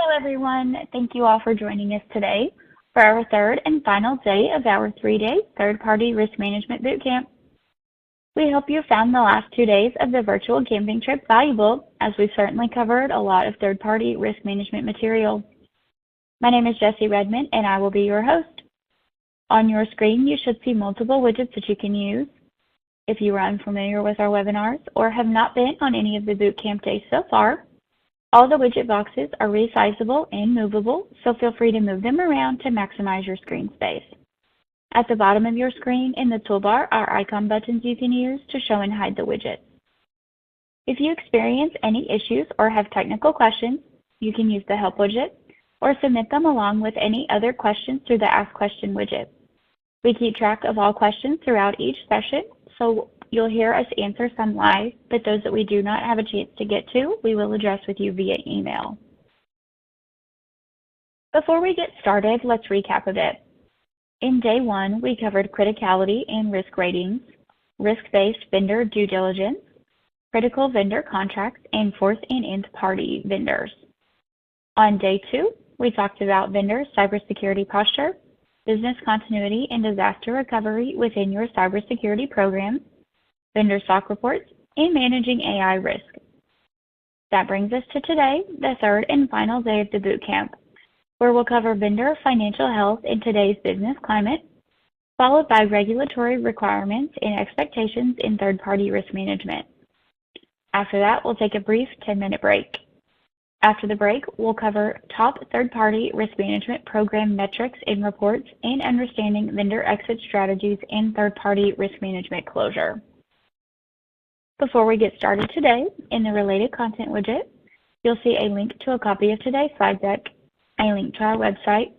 Hello, everyone. Thank you all for joining us today for our third and final day of our 3-day third-party risk management bootcamp. We hope you found the last 2 days of the virtual camping trip valuable, as we certainly covered a lot of third-party risk management material. My name is Jessie Redmond, and I will be your host. On your screen, you should see multiple widgets that you can use. If you are unfamiliar with our webinars or have not been on any of the bootcamp days so far, all the widget boxes are resizable and movable, so feel free to move them around to maximize your screen space. At the bottom of your screen in the toolbar are icon buttons you can use to show and hide the widgets. If you experience any issues or have technical questions, you can use the Help widget or submit them along with any other questions through the Ask Question widget. We keep track of all questions throughout each session, so you'll hear us answer some live, but those that we do not have a chance to get to, we will address with you via email. Before we get started, let's recap a bit. In day 1, we covered criticality and risk ratings, risk-based vendor due diligence, critical vendor contracts, and fourth and nth party vendors. On day 2, we talked about vendor cybersecurity posture, business continuity and disaster recovery within your cybersecurity program, vendor SOC reports, and managing AI risk. That brings us to today, the third and final day of the bootcamp, where we'll cover vendor financial health in today's business climate, followed by regulatory requirements and expectations in third-party risk management. After that, we'll take a brief 10-minute break. After the break, we'll cover top third-party risk management program metrics and reports and understanding vendor exit strategies and third-party risk management closure. Before we get started today, in the related content widget, you'll see a link to a copy of today's slide deck, a link to our website,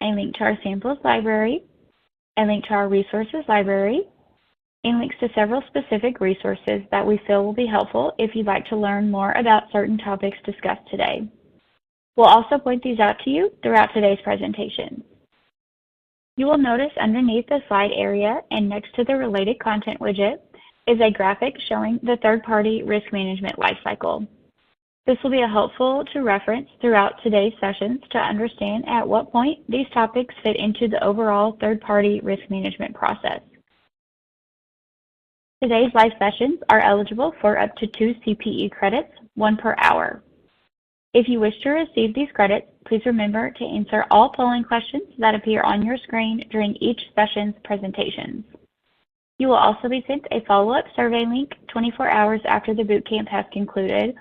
a link to our samples library, a link to our resources library, and links to several specific resources that we feel will be helpful if you'd like to learn more about certain topics discussed today. We'll also point these out to you throughout today's presentation. You will notice underneath the slide area and next to the related content widget is a graphic showing the third-party risk management lifecycle. This will be helpful to reference throughout today's sessions to understand at what point these topics fit into the overall third-party risk management process. Today's live sessions are eligible for up to 2 CPE credits, 1 per hour. If you wish to receive these credits, please remember to answer all polling questions that appear on your screen during each session's presentations. You will also be sent a follow-up survey link 24 hours after the bootcamp has concluded,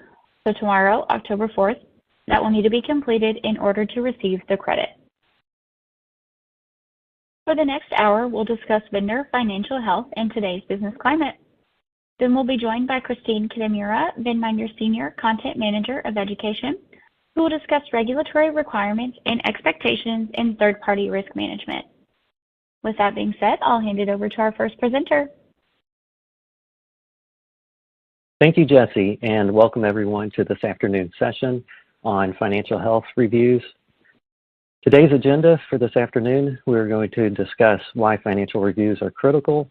so tomorrow, October 4th, that will need to be completed in order to receive the credit. For the next hour, we'll discuss vendor financial health in today's business climate. Then we'll be joined by Christine Kitamura, VinMinder Senior Content Manager of Education, who will discuss regulatory requirements and expectations in third-party risk management. With that being said, I'll hand it over to our first presenter. Thank you, Jessie, and welcome everyone to this afternoon's session on financial health reviews. Today's agenda for this afternoon, we're going to discuss why financial reviews are critical,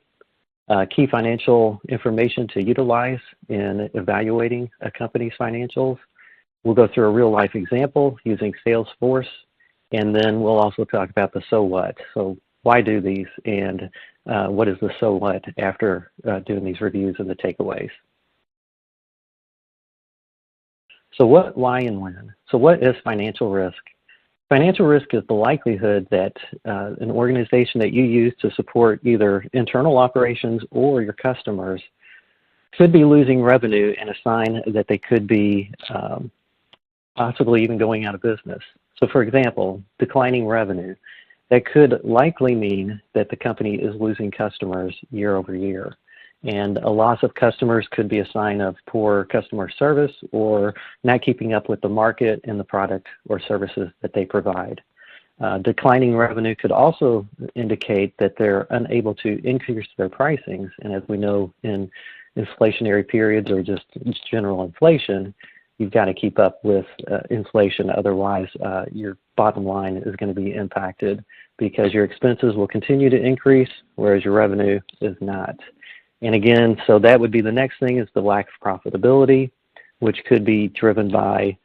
key financial information to utilize in evaluating a company's financials. We'll go through a real-life example using Salesforce, and then we'll also talk about the so what. So why do these, and what is the so what after doing these reviews and the takeaways? So what, why, and when? So what is financial risk? Financial risk is the likelihood that an organization that you use to support either internal operations or your customers could be losing revenue, and a sign that they could be possibly even going out of business. So for example, declining revenue. That could likely mean that the company is losing customers year over year. And a loss of customers could be a sign of poor customer service or not keeping up with the market and the product or services that they provide. Declining revenue could also indicate that they're unable to increase their pricings. And as we know, in inflationary periods or just general inflation, you've got to keep up with inflation. Otherwise, your bottom line is going to be impacted because your expenses will continue to increase, whereas your revenue is not. And again, so that would be the next thing, is the lack of profitability, which could be driven by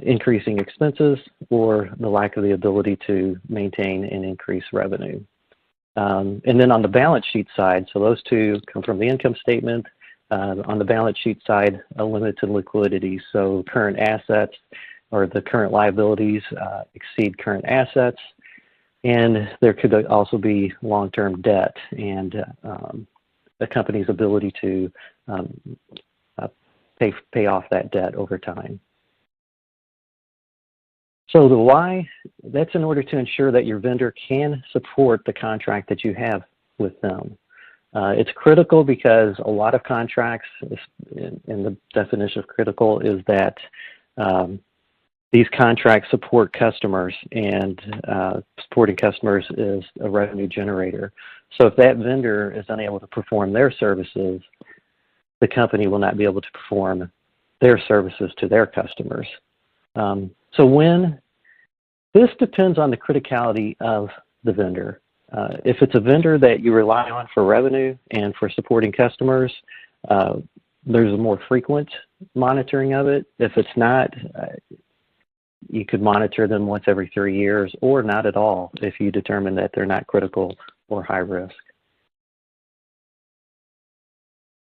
increasing expenses, or the lack of the ability to maintain and increase revenue. And then on the balance sheet side, so those two come from the income statement. On the balance sheet side, a limited liquidity, so current assets or the current liabilities exceed current assets, and there could also be long-term debt and the company's ability to pay off that debt over time. So the why, that's in order to ensure that your vendor can support the contract that you have with them. It's critical because a lot of contracts, and the definition of critical is that these contracts support customers, and supporting customers is a revenue generator. So if that vendor is unable to perform their services, the company will not be able to perform their services to their customers. So when, this depends on the criticality of the vendor. If it's a vendor that you rely on for revenue and for supporting customers, there's a more frequent monitoring of it. If it's not, you could monitor them once every 3 years or not at all if you determine that they're not critical or high risk.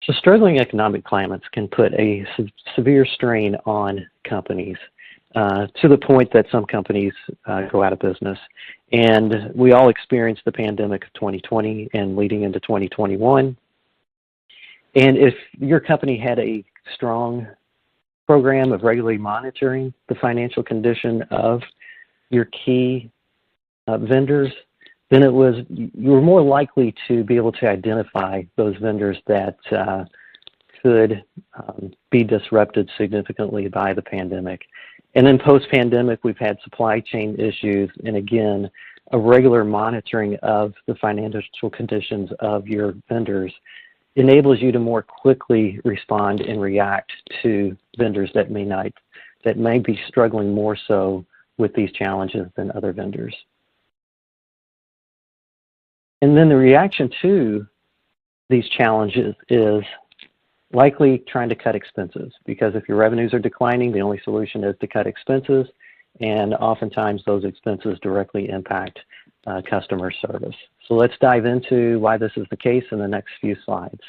So struggling economic climates can put a severe strain on companies to the point that some companies go out of business. And we all experienced the pandemic of 2020 and leading into 2021. And if your company had a strong program of regularly monitoring the financial condition of your key vendors, then you were more likely to be able to identify those vendors that could be disrupted significantly by the pandemic. And then post-pandemic, we've had supply chain issues, and again, a regular monitoring of the financial conditions of your vendors enables you to more quickly respond and react to vendors that may be struggling more so with these challenges than other vendors. And then the reaction to these challenges is likely trying to cut expenses, because if your revenues are declining, the only solution is to cut expenses, and oftentimes those expenses directly impact customer service. So let's dive into why this is the case in the next few slides.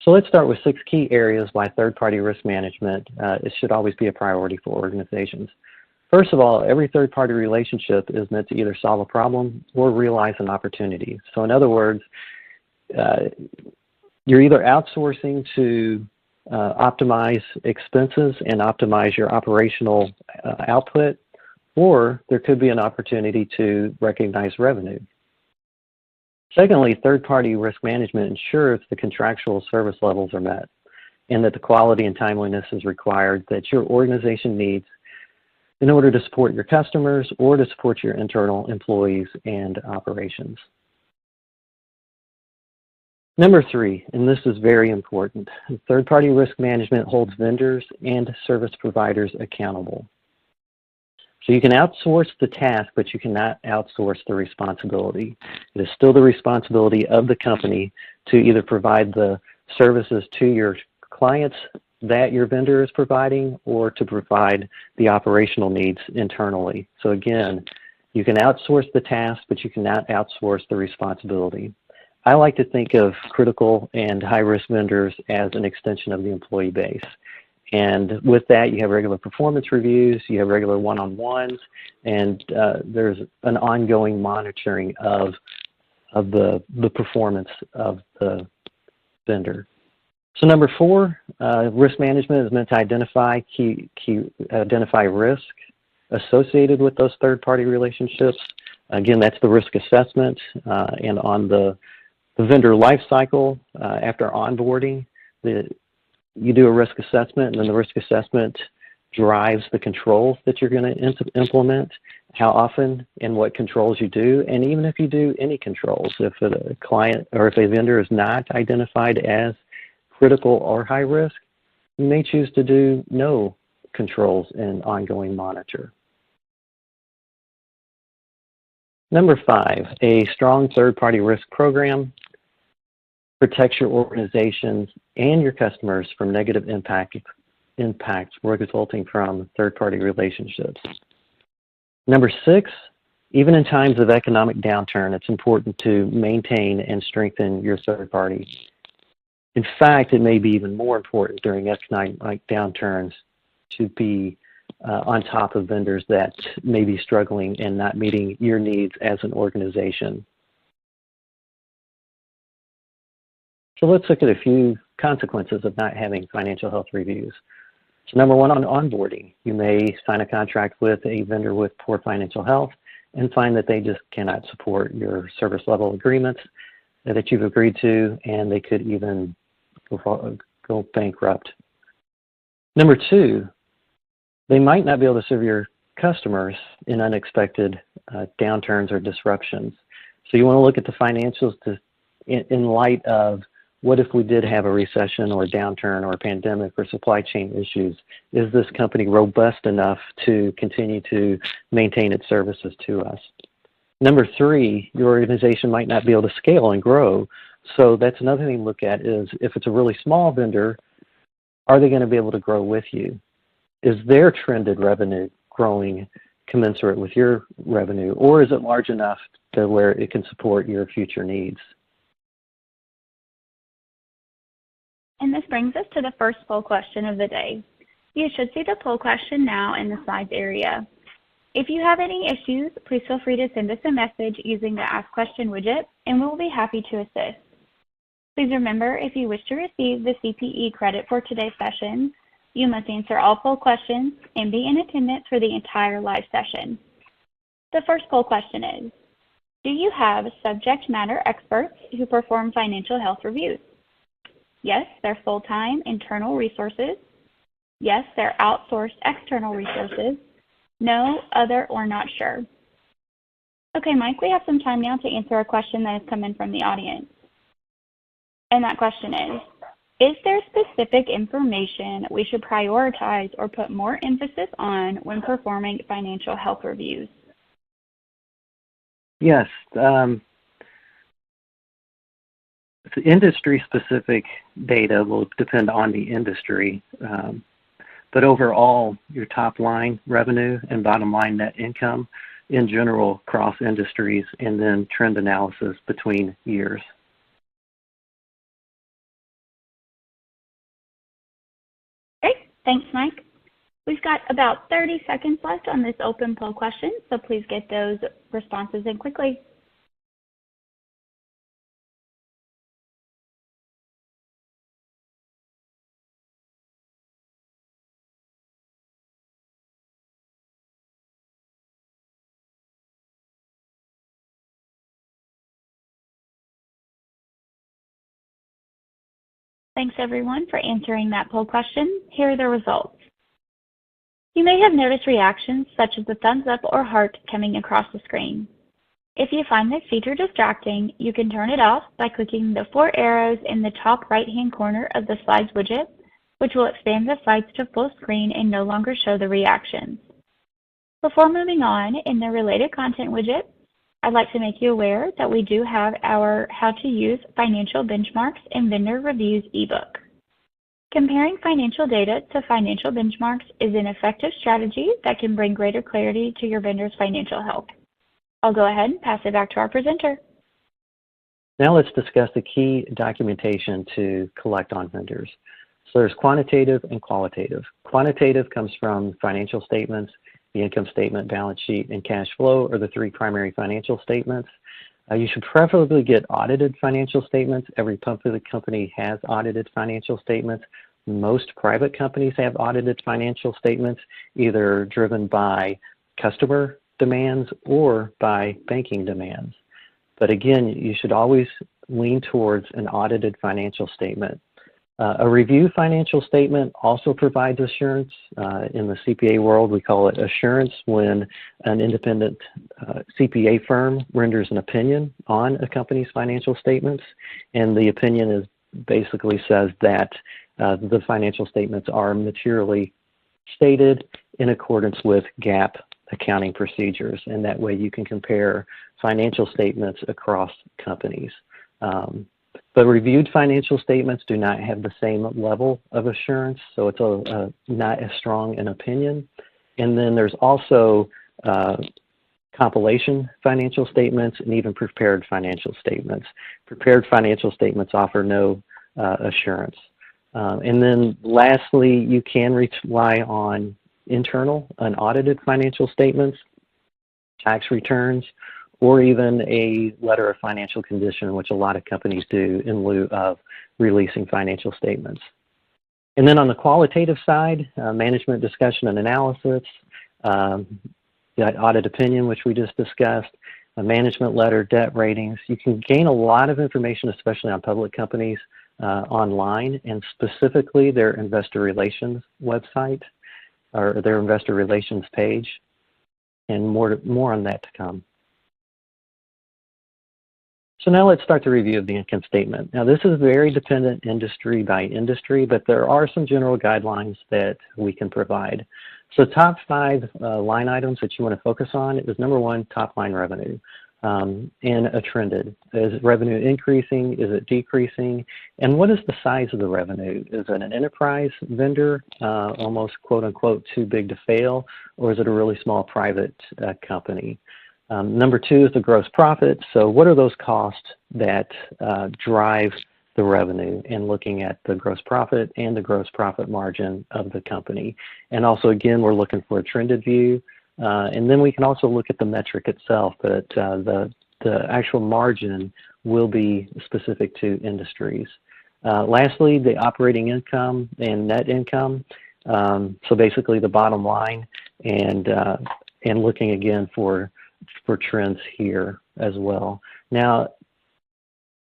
So let's start with 6 key areas why third-party risk management it should always be a priority for organizations. First of all, every third-party relationship is meant to either solve a problem or realize an opportunity. So in other words, you're either outsourcing to optimize expenses and optimize your operational output, or there could be an opportunity to recognize revenue. Secondly, third-party risk management ensures the contractual service levels are met and that the quality and timeliness is required that your organization needs in order to support your customers or to support your internal employees and operations. Number 3, and this is very important, third-party risk management holds vendors and service providers accountable. So you can outsource the task, but you cannot outsource the responsibility. It is still the responsibility of the company to either provide the services to your clients that your vendor is providing or to provide the operational needs internally. So again, you can outsource the task, but you cannot outsource the responsibility. I like to think of critical and high-risk vendors as an extension of the employee base. And with that, you have regular performance reviews, you have regular one-on-ones, and there's an ongoing monitoring of the performance of the vendor. So number 4, risk management is meant to identify risk associated with those third-party relationships. Again, that's the risk assessment, and on the vendor life cycle, after onboarding, you do a risk assessment, and then the risk assessment drives the controls that you're going to implement, how often and what controls you do, and even if you do any controls, if a client or if a vendor is not identified as critical or high risk, you may choose to do no controls and ongoing monitor. Number 5, a strong third-party risk program protects your organizations and your customers from negative impact impacts resulting from third-party relationships. Number 6, even in times of economic downturn, it's important to maintain and strengthen your third party. In fact, it may be even more important during economic downturns to be on top of vendors that may be struggling and not meeting your needs as an organization. So let's look at a few consequences of not having financial health reviews. So number 1, on onboarding, you may sign a contract with a vendor with poor financial health and find that they just cannot support your service level agreements that you've agreed to, and they could even go bankrupt. Number 2, they might not be able to serve your customers in unexpected downturns or disruptions. So you want to look at the financials in light of, what if we did have a recession or a downturn or a pandemic or supply chain issues? Is this company robust enough to continue to maintain its services to us? Number 3, your organization might not be able to scale and grow. So that's another thing to look at is, if it's a really small vendor, are they going to be able to grow with you? Is their trended revenue growing commensurate with your revenue, or is it large enough to where it can support your future needs? And this brings us to the first poll question of the day. You should see the poll question now in the slides area. If you have any issues, please feel free to send us a message using the Ask Question widget, and we will be happy to assist. Please remember, if you wish to receive the CPE credit for today's session, you must answer all poll questions and be in attendance for the entire live session. The first poll question is, do you have subject matter experts who perform financial health reviews? Yes, they're full-time internal resources. Yes, they're outsourced external resources. No, other, or not sure. Okay, Mike, we have some time now to answer a question that has come in from the audience. And that question is there specific information we should prioritize or put more emphasis on when performing financial health reviews? Yes. Industry-specific data will depend on the industry, but overall, your top line revenue and bottom line net income in general cross industries, and then trend analysis between years. Great, thanks, Mike. We've got about 30 seconds left on this open poll question, so please get those responses in quickly. Thanks everyone for answering that poll question. Here are the results. You may have noticed reactions such as the thumbs up or heart coming across the screen. If you find this feature distracting, you can turn it off by clicking the 4 arrows in the top right-hand corner of the slides widget, which will expand the slides to full screen and no longer show the reactions. Before moving on, in the related content widget, I'd like to make you aware that we do have our How to Use Financial Benchmarks and Vendor Reviews ebook. Comparing financial data to financial benchmarks is an effective strategy that can bring greater clarity to your vendor's financial health. I'll go ahead and pass it back to our presenter. Now let's discuss the key documentation to collect on vendors. So there's quantitative and qualitative. Quantitative comes from financial statements. The income statement, balance sheet, and cash flow are the 3 primary financial statements. You should preferably get audited financial statements. Every public company has audited financial statements. Most private companies have audited financial statements, either driven by customer demands or by banking demands. But again, you should always lean towards an audited financial statement. A review financial statement also provides assurance. In the CPA world, we call it assurance when an independent CPA firm renders an opinion on a company's financial statements, and the opinion is basically says that the financial statements are materially stated in accordance with GAAP accounting procedures, and that way you can compare financial statements across companies. But reviewed financial statements do not have the same level of assurance, so it's not as strong an opinion. And then there's also compilation financial statements and even prepared financial statements. Prepared financial statements offer no assurance. And then lastly, you can rely on internal, unaudited financial statements, tax returns, or even a letter of financial condition, which a lot of companies do in lieu of releasing financial statements. And then on the qualitative side, management discussion and analysis, the audit opinion, which we just discussed, a management letter, debt ratings. You can gain a lot of information, especially on public companies, online, and specifically their investor relations website or their investor relations page, and more on that to come. So now let's start the review of the income statement. Now this is very dependent industry by industry, but there are some general guidelines that we can provide. So top 5 line items that you want to focus on is number 1, top line revenue, and a trended. Is revenue increasing? Is it decreasing? And what is the size of the revenue? Is it an enterprise vendor, almost quote unquote too big to fail, or is it a really small private company? Number 2 is the gross profit. So what are those costs that drive the revenue, and looking at the gross profit and the gross profit margin of the company. And also, again, we're looking for a trended view. And then we can also look at the metric itself, but the actual margin will be specific to industries. Lastly, the operating income and net income. So basically the bottom line, and looking again for trends here as well. Now,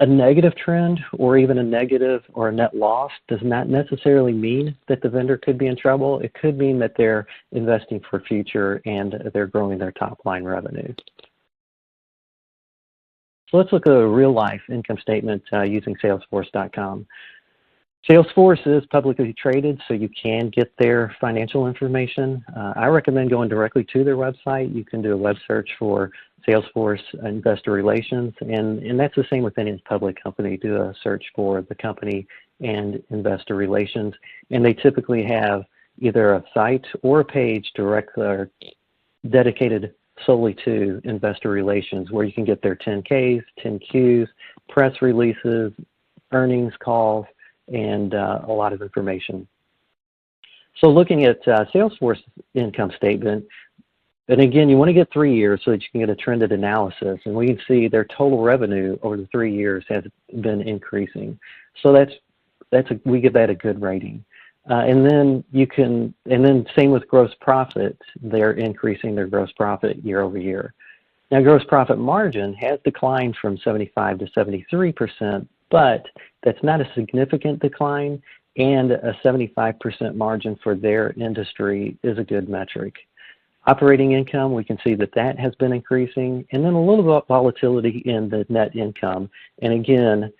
a negative trend or even a negative or a net loss does not necessarily mean that the vendor could be in trouble. It could mean that they're investing for future and they're growing their top line revenue. So let's look at a real life income statement using Salesforce.com. Salesforce is publicly traded, so you can get their financial information. I recommend going directly to their website. You can do a web search for Salesforce Investor Relations, and that's the same with any public company. Do a search for the company and Investor Relations, and they typically have either a site or a page dedicated solely to Investor Relations, where you can get their 10Ks, 10Qs, press releases, earnings calls, and a lot of information. So looking at Salesforce income statement, and again, you want to get 3 years so that you can get a trended analysis, and we can see their total revenue over the 3 years has been increasing. So we give that a good rating. And then same with gross profit, they're increasing their gross profit year over year. Now, gross profit margin has declined from 75 to 73%, but that's not a significant decline, and a 75% margin for their industry is a good metric. Operating income, we can see that that has been increasing, and then a little bit of volatility in the net income. And again,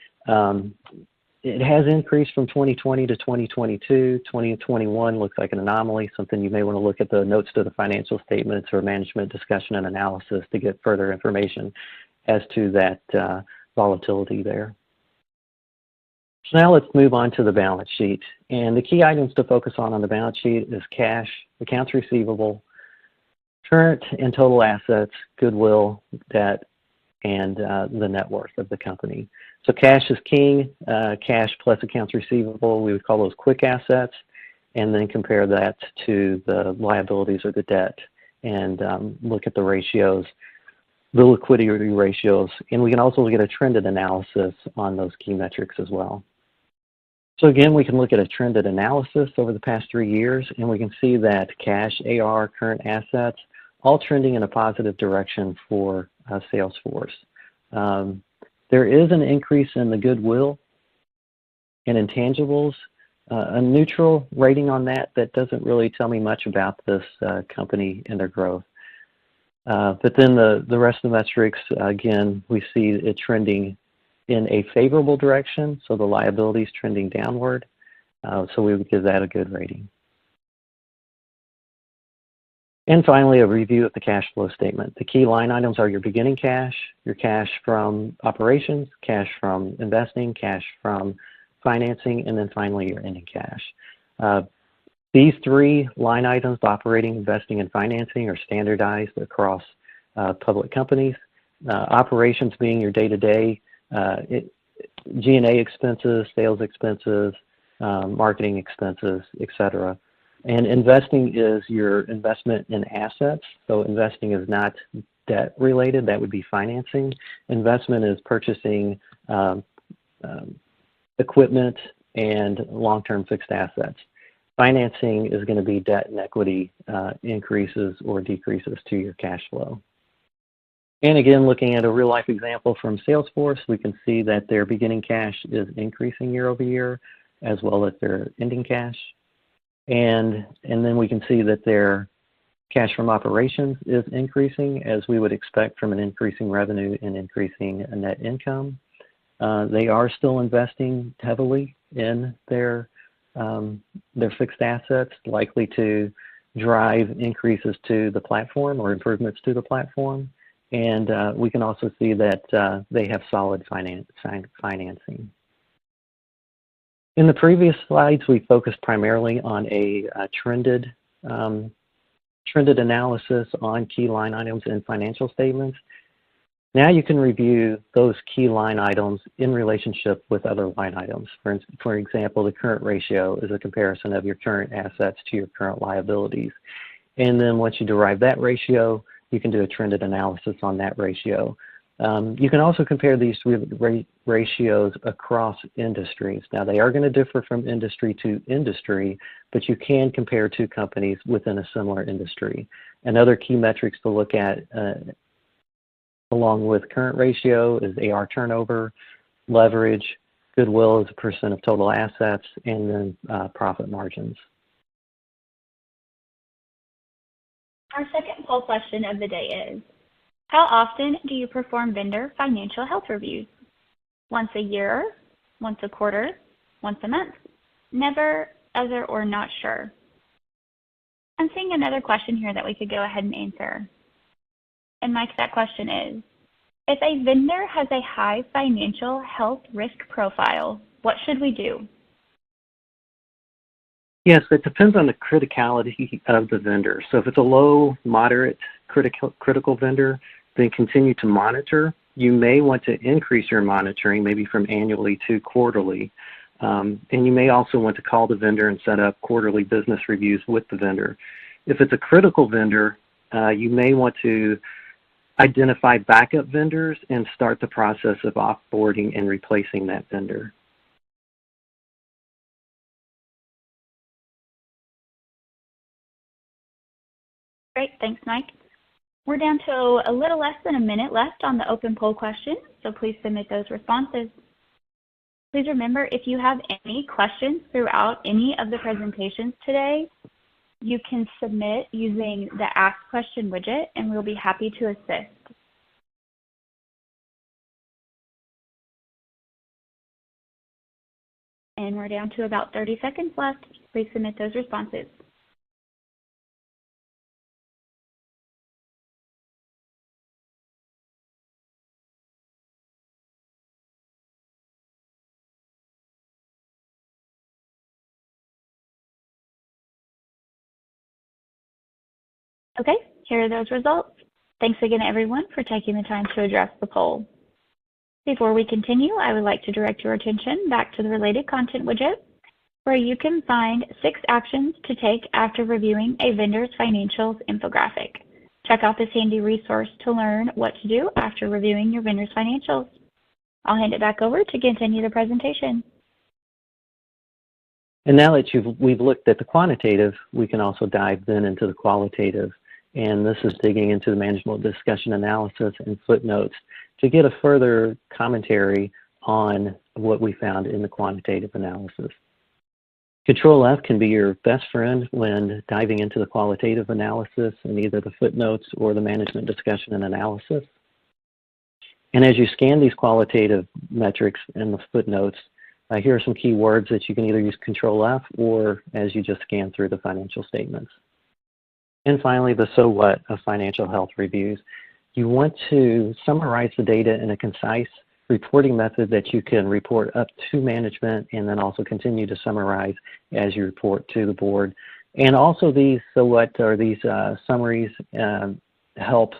it has increased from 2020 to 2022. 2021 looks like an anomaly, something you may want to look at the notes to the financial statements or management discussion and analysis to get further information as to that volatility there. So now let's move on to the balance sheet. And the key items to focus on the balance sheet is cash, accounts receivable, current and total assets, goodwill, debt, and the net worth of the company. So cash is king. Cash plus accounts receivable, we would call those quick assets, and then compare that to the liabilities or the debt, and look at the ratios, the liquidity ratios, and we can also look at a trended analysis on those key metrics as well. So again, we can look at a trended analysis over the past 3 years, and we can see that cash, AR, current assets, all trending in a positive direction for Salesforce. There is an increase in the goodwill and intangibles. A neutral rating on that doesn't really tell me much about this company and their growth. But then the rest of the metrics, again, we see it trending in a favorable direction, so the liabilities trending downward. So we would give that a good rating. And finally, a review of the cash flow statement. The key line items are your beginning cash, your cash from operations, cash from investing, cash from financing, and then finally your ending cash. These three line items, operating, investing, and financing, are standardized across public companies. Operations being your day-to-day G&A expenses, sales expenses, marketing expenses, etc. And investing is your investment in assets. So investing is not debt related, that would be financing. Investment is purchasing equipment and long-term fixed assets. Financing is going to be debt and equity increases or decreases to your cash flow. And again, looking at a real-life example from Salesforce, we can see that their beginning cash is increasing year over year, as well as their ending cash. And then we can see that their cash from operations is increasing, as we would expect from an increasing revenue and increasing net income. They are still investing heavily in their fixed assets, likely to drive increases to the platform or improvements to the platform. And we can also see that they have solid financing. In the previous slides, we focused primarily on a trended analysis on key line items in financial statements. Now you can review those key line items in relationship with other line items. For example, the current ratio is a comparison of your current assets to your current liabilities. And then once you derive that ratio, you can do a trended analysis on that ratio. You can also compare these ratios across industries. Now, they are going to differ from industry to industry, but you can compare two companies within a similar industry. And other key metrics to look at along with current ratio is AR turnover, leverage, goodwill as a percent of total assets, and then profit margins. Our second poll question of the day is, how often do you perform vendor financial health reviews? Once a year, once a quarter, once a month, never, other, or not sure? I'm seeing another question here that we could go ahead and answer. And Mike, that question is, if a vendor has a high financial health risk profile, what should we do? Yes, it depends on the criticality of the vendor. So if it's a low, moderate, critical vendor, then continue to monitor. You may want to increase your monitoring, maybe from annually to quarterly. And you may also want to call the vendor and set up quarterly business reviews with the vendor. If it's a critical vendor, you may want to identify backup vendors and start the process of offboarding and replacing that vendor. Great, thanks, Mike. We're down to a little less than a minute left on the open poll question, so please submit those responses. Please remember, if you have any questions throughout any of the presentations today, you can submit using the Ask Question widget, and we'll be happy to assist. And we're down to about 30 seconds left. Please submit those responses. Okay, here are those results. Thanks again, everyone, for taking the time to address the poll. Before we continue, I would like to direct your attention back to the related content widget, where you can find 6 actions to take after reviewing a vendor's financials infographic. Check out this handy resource to learn what to do after reviewing your vendor's financials. I'll hand it back over to continue the presentation. And now that we've looked at the quantitative, we can also dive then into the qualitative. And this is digging into the management discussion analysis and footnotes to get a further commentary on what we found in the quantitative analysis. Control F can be your best friend when diving into the qualitative analysis in either the footnotes or the management discussion and analysis. And as you scan these qualitative metrics in the footnotes, here are some key words that you can either use Control F or as you just scan through the financial statements. And finally, the so what of financial health reviews. You want to summarize the data in a concise reporting method that you can report up to management and then also continue to summarize as you report to the board. And also these so what or these summaries help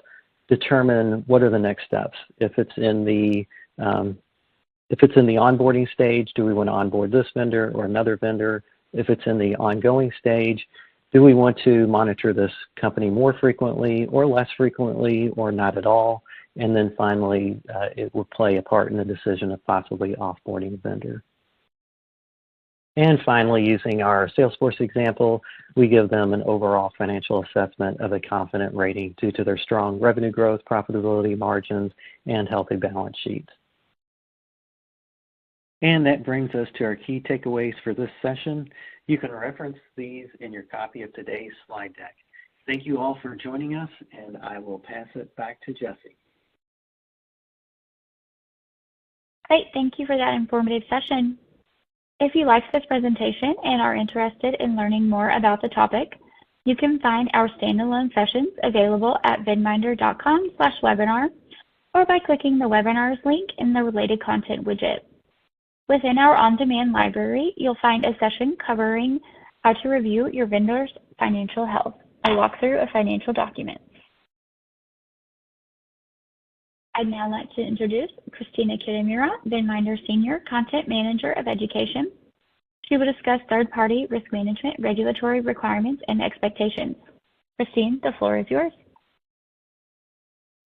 determine what are the next steps. If it's in the onboarding stage, do we want to onboard this vendor or another vendor? If it's in the ongoing stage, do we want to monitor this company more frequently or less frequently or not at all? And then finally, it will play a part in the decision of possibly offboarding a vendor. And finally, using our Salesforce example, we give them an overall financial assessment of a confident rating due to their strong revenue growth, profitability margins, and healthy balance sheets. And that brings us to our key takeaways for this session. You can reference these in your copy of today's slide deck. Thank you all for joining us, and I will pass it back to Jessie. Great, thank you for that informative session. If you liked this presentation and are interested in learning more about the topic, you can find our standalone sessions available at vidminder.com/webinar or by clicking the webinars link in the related content widget. Within our on-demand library, you'll find a session covering how to review your vendor's financial health, a walkthrough of financial documents. I'd now like to introduce Christina Kitamura, VidMinder Senior Content Manager of Education. She will discuss third-party risk management, regulatory requirements, and expectations. Christine, the floor is yours.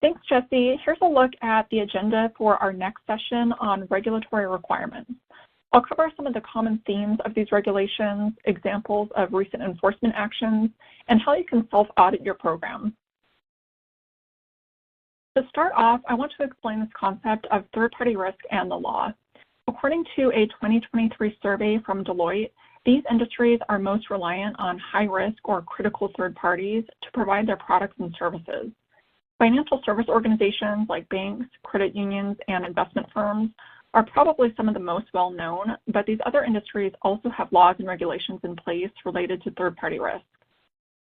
Thanks, Jessie. Here's a look at the agenda for our next session on regulatory requirements. I'll cover some of the common themes of these regulations, examples of recent enforcement actions, and how you can self-audit your program. To start off, I want to explain this concept of third-party risk and the law. According to a 2023 survey from Deloitte, these industries are most reliant on high-risk or critical third parties to provide their products and services. Financial service organizations like banks, credit unions, and investment firms are probably some of the most well-known, but these other industries also have laws and regulations in place related to third-party risk.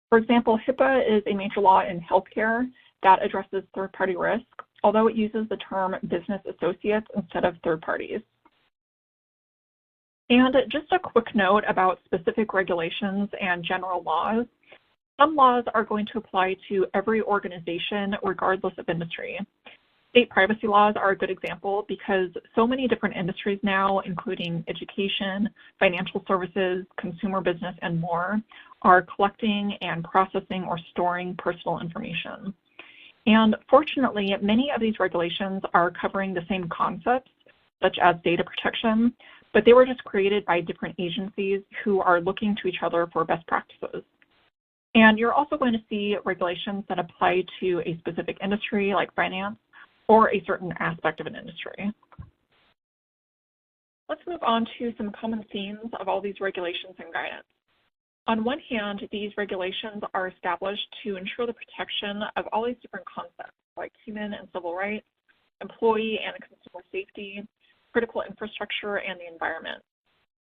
For example, HIPAA is a major law in healthcare that addresses third-party risk, although it uses the term business associates instead of third parties. And just a quick note about specific regulations and general laws. Some laws are going to apply to every organization regardless of industry. State privacy laws are a good example because so many different industries now, including education, financial services, consumer business, and more, are collecting and processing or storing personal information. And fortunately, many of these regulations are covering the same concepts, such as data protection, but they were just created by different agencies who are looking to each other for best practices. And you're also going to see regulations that apply to a specific industry like finance or a certain aspect of an industry. Let's move on to some common themes of all these regulations and guidance. On one hand, these regulations are established to ensure the protection of all these different concepts like human and civil rights, employee and consumer safety, critical infrastructure, and the environment.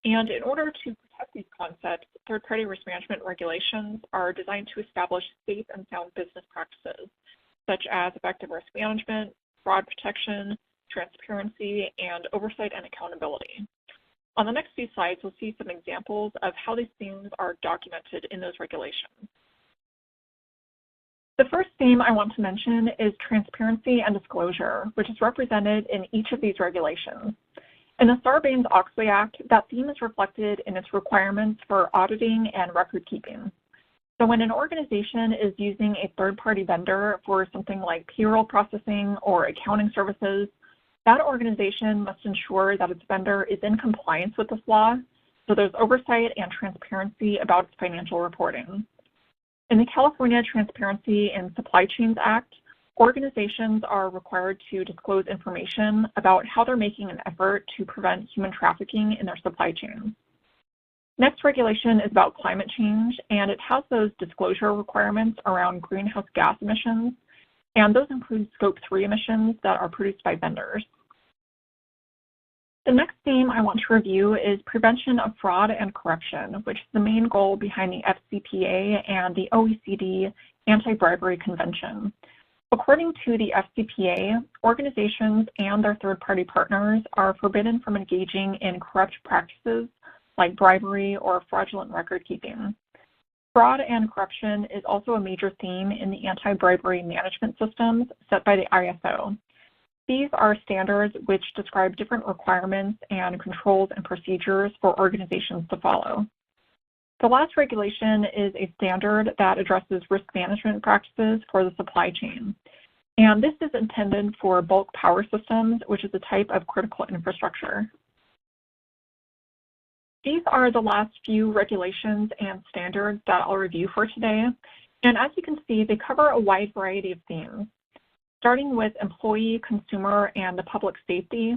And in order to protect these concepts, third-party risk management regulations are designed to establish safe and sound business practices, such as effective risk management, fraud protection, transparency, and oversight and accountability. On the next few slides, we'll see some examples of how these themes are documented in those regulations. The first theme I want to mention is transparency and disclosure, which is represented in each of these regulations. In the Sarbanes-Oxley Act, that theme is reflected in its requirements for auditing and record keeping. So when an organization is using a third-party vendor for something like payroll processing or accounting services, that organization must ensure that its vendor is in compliance with this law, so there's oversight and transparency about its financial reporting. In the California Transparency in Supply Chains Act, organizations are required to disclose information about how they're making an effort to prevent human trafficking in their supply chains. Next regulation is about climate change, and it has those disclosure requirements around greenhouse gas emissions, and those include Scope 3 emissions that are produced by vendors. The next theme I want to review is prevention of fraud and corruption, which is the main goal behind the FCPA and the OECD Anti-Bribery Convention. According to the FCPA, organizations and their third-party partners are forbidden from engaging in corrupt practices like bribery or fraudulent record-keeping. Fraud and corruption is also a major theme in the anti-bribery management systems set by the ISO. These are standards which describe different requirements and controls and procedures for organizations to follow. The last regulation is a standard that addresses risk management practices for the supply chain. And this is intended for bulk power systems, which is a type of critical infrastructure. These are the last few regulations and standards that I'll review for today. And as you can see, they cover a wide variety of themes. Starting with employee, consumer, and the public safety,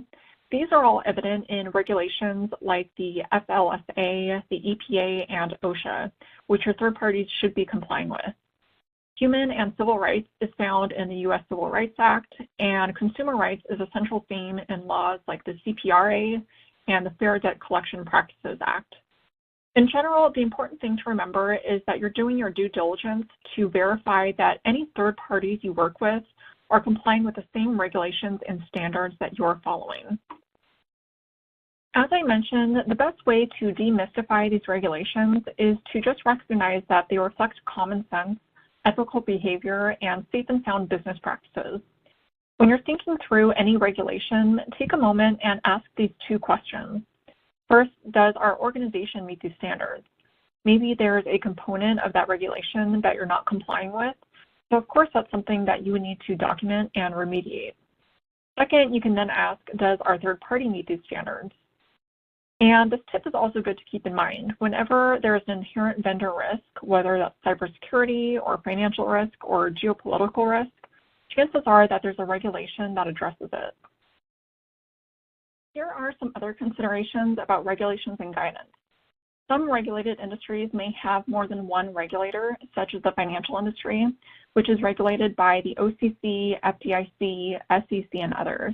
these are all evident in regulations like the FLSA, the EPA, and OSHA, which your third parties should be complying with. Human and civil rights is found in the U.S. Civil Rights Act, and consumer rights is a central theme in laws like the CPRA and the Fair Debt Collection Practices Act. In general, the important thing to remember is that you're doing your due diligence to verify that any third parties you work with are complying with the same regulations and standards that you're following. As I mentioned, the best way to demystify these regulations is to just recognize that they reflect common sense, ethical behavior, and safe and sound business practices. When you're thinking through any regulation, take a moment and ask these two questions. First, does our organization meet these standards? Maybe there's a component of that regulation that you're not complying with. So of course, that's something that you would need to document and remediate. Second, you can then ask, does our third party meet these standards? And this tip is also good to keep in mind. Whenever there is an inherent vendor risk, whether that's cybersecurity or financial risk or geopolitical risk, chances are that there's a regulation that addresses it. Here are some other considerations about regulations and guidance. Some regulated industries may have more than one regulator, such as the financial industry, which is regulated by the OCC, FDIC, SEC, and others.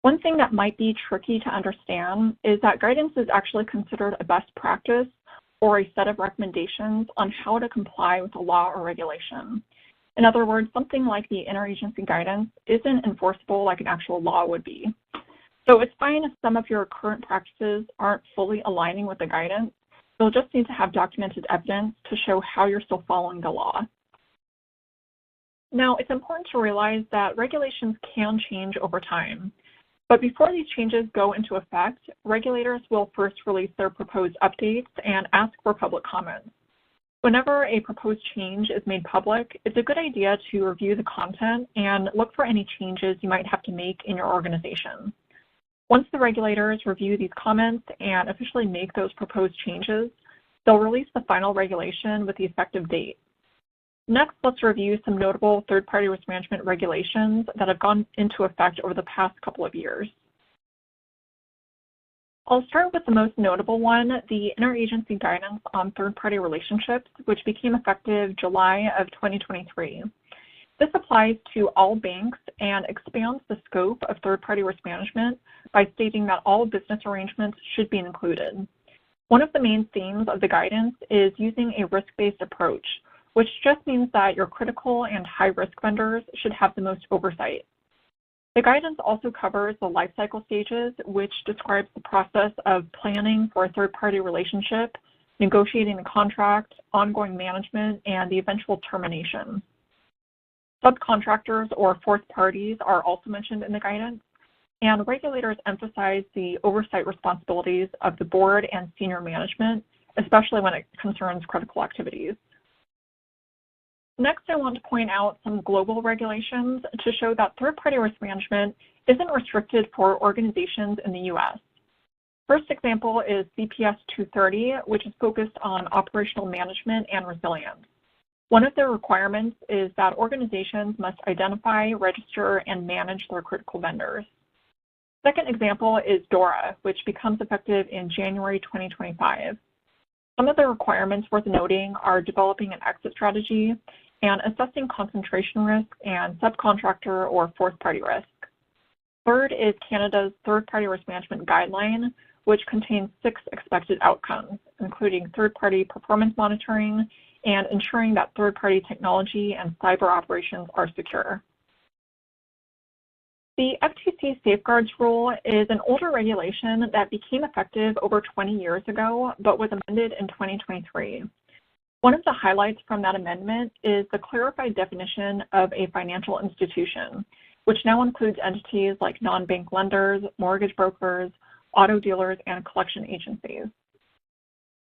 One thing that might be tricky to understand is that guidance is actually considered a best practice or a set of recommendations on how to comply with a law or regulation. In other words, something like the interagency guidance isn't enforceable like an actual law would be. So it's fine if some of your current practices aren't fully aligning with the guidance. You'll just need to have documented evidence to show how you're still following the law. Now, it's important to realize that regulations can change over time. But before these changes go into effect, regulators will first release their proposed updates and ask for public comments. Whenever a proposed change is made public, it's a good idea to review the content and look for any changes you might have to make in your organization. Once the regulators review these comments and officially make those proposed changes, they'll release the final regulation with the effective date. Next, let's review some notable third-party risk management regulations that have gone into effect over the past couple of years. I'll start with the most notable one, the Interagency Guidance on Third-Party Relationships, which became effective July of 2023. This applies to all banks and expands the scope of third-party risk management by stating that all business arrangements should be included. One of the main themes of the guidance is using a risk-based approach, which just means that your critical and high-risk vendors should have the most oversight. The guidance also covers the lifecycle stages, which describes the process of planning for a third-party relationship, negotiating the contract, ongoing management, and the eventual termination. Subcontractors or fourth parties are also mentioned in the guidance, and regulators emphasize the oversight responsibilities of the board and senior management, especially when it concerns critical activities. Next, I want to point out some global regulations to show that third-party risk management isn't restricted for organizations in the U.S. First example is CPS 230, which is focused on operational management and resilience. One of their requirements is that organizations must identify, register, and manage their critical vendors. Second example is DORA, which becomes effective in January 2025. Some of the requirements worth noting are developing an exit strategy and assessing concentration risk and subcontractor or fourth party risk. Third is Canada's third-party risk management guideline, which contains 6 expected outcomes, including third-party performance monitoring and ensuring that third-party technology and cyber operations are secure. The FTC Safeguards Rule is an older regulation that became effective over 20 years ago, but was amended in 2023. One of the highlights from that amendment is the clarified definition of a financial institution, which now includes entities like non-bank lenders, mortgage brokers, auto dealers, and collection agencies.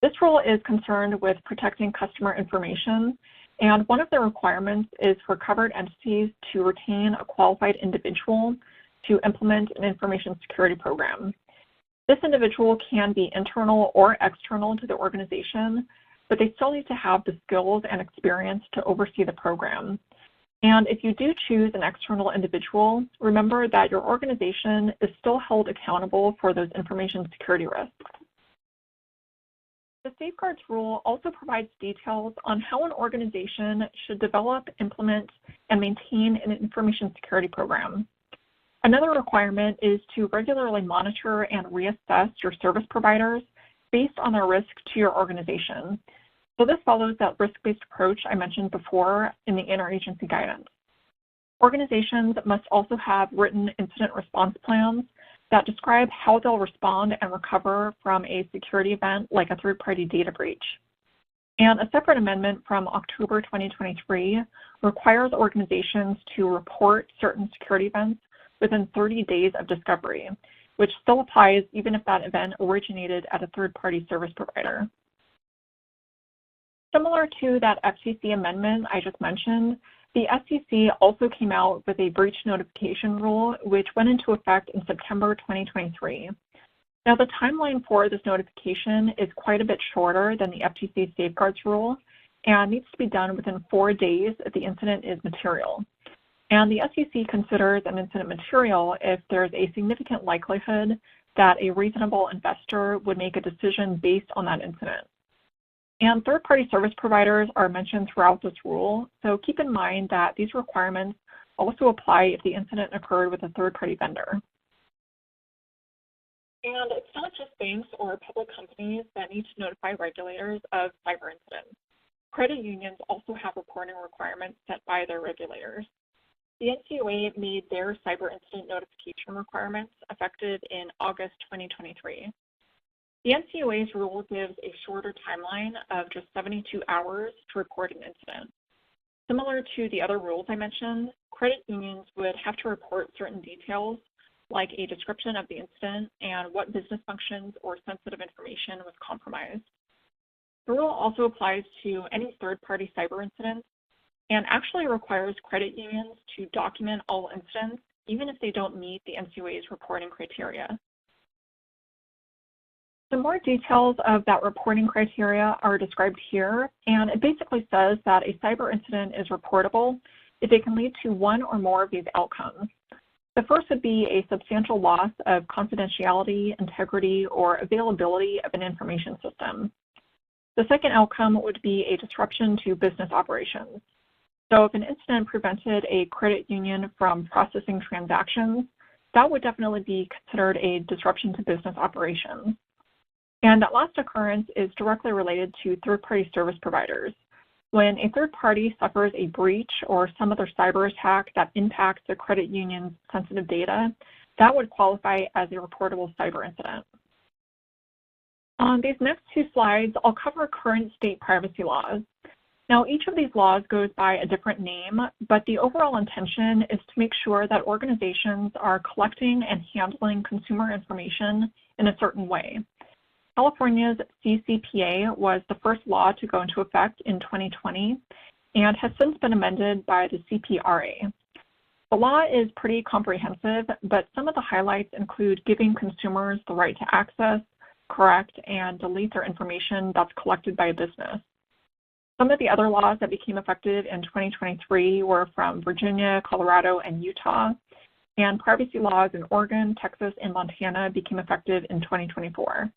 This rule is concerned with protecting customer information, and one of the requirements is for covered entities to retain a qualified individual to implement an information security program. This individual can be internal or external to the organization, but they still need to have the skills and experience to oversee the program. And if you do choose an external individual, remember that your organization is still held accountable for those information security risks. The Safeguards Rule also provides details on how an organization should develop, implement, and maintain an information security program. Another requirement is to regularly monitor and reassess your service providers based on their risk to your organization. So this follows that risk-based approach I mentioned before in the interagency guidance. Organizations must also have written incident response plans that describe how they'll respond and recover from a security event like a third-party data breach. And a separate amendment from October 2023 requires organizations to report certain security events within 30 days of discovery, which still applies even if that event originated at a third-party service provider. Similar to that FTC amendment I just mentioned, the SEC also came out with a breach notification rule, which went into effect in September 2023. Now, the timeline for this notification is quite a bit shorter than the FTC Safeguards Rule and needs to be done within 4 days if the incident is material. And the SEC considers an incident material if there's a significant likelihood that a reasonable investor would make a decision based on that incident. And third-party service providers are mentioned throughout this rule, so keep in mind that these requirements also apply if the incident occurred with a third-party vendor. And it's not just banks or public companies that need to notify regulators of cyber incidents. Credit unions also have reporting requirements set by their regulators. The NCUA made their cyber incident notification requirements effective in August 2023. The NCUA's rule gives a shorter timeline of just 72 hours to report an incident. Similar to the other rules I mentioned, credit unions would have to report certain details like a description of the incident and what business functions or sensitive information was compromised. The rule also applies to any third-party cyber incidents and actually requires credit unions to document all incidents even if they don't meet the NCUA's reporting criteria. Some more details of that reporting criteria are described here, and it basically says that a cyber incident is reportable if it can lead to one or more of these outcomes. The first would be a substantial loss of confidentiality, integrity, or availability of an information system. The second outcome would be a disruption to business operations. So if an incident prevented a credit union from processing transactions, that would definitely be considered a disruption to business operations. And that last occurrence is directly related to third-party service providers. When a third party suffers a breach or some other cyber attack that impacts the credit union's sensitive data, that would qualify as a reportable cyber incident. On these next 2 slides, I'll cover current state privacy laws. Now, each of these laws goes by a different name, but the overall intention is to make sure that organizations are collecting and handling consumer information in a certain way. California's CCPA was the first law to go into effect in 2020 and has since been amended by the CPRA. The law is pretty comprehensive, but some of the highlights include giving consumers the right to access, correct, and delete their information that's collected by a business. Some of the other laws that became effective in 2023 were from Virginia, Colorado, and Utah, and privacy laws in Oregon, Texas, and Montana became effective in 2024.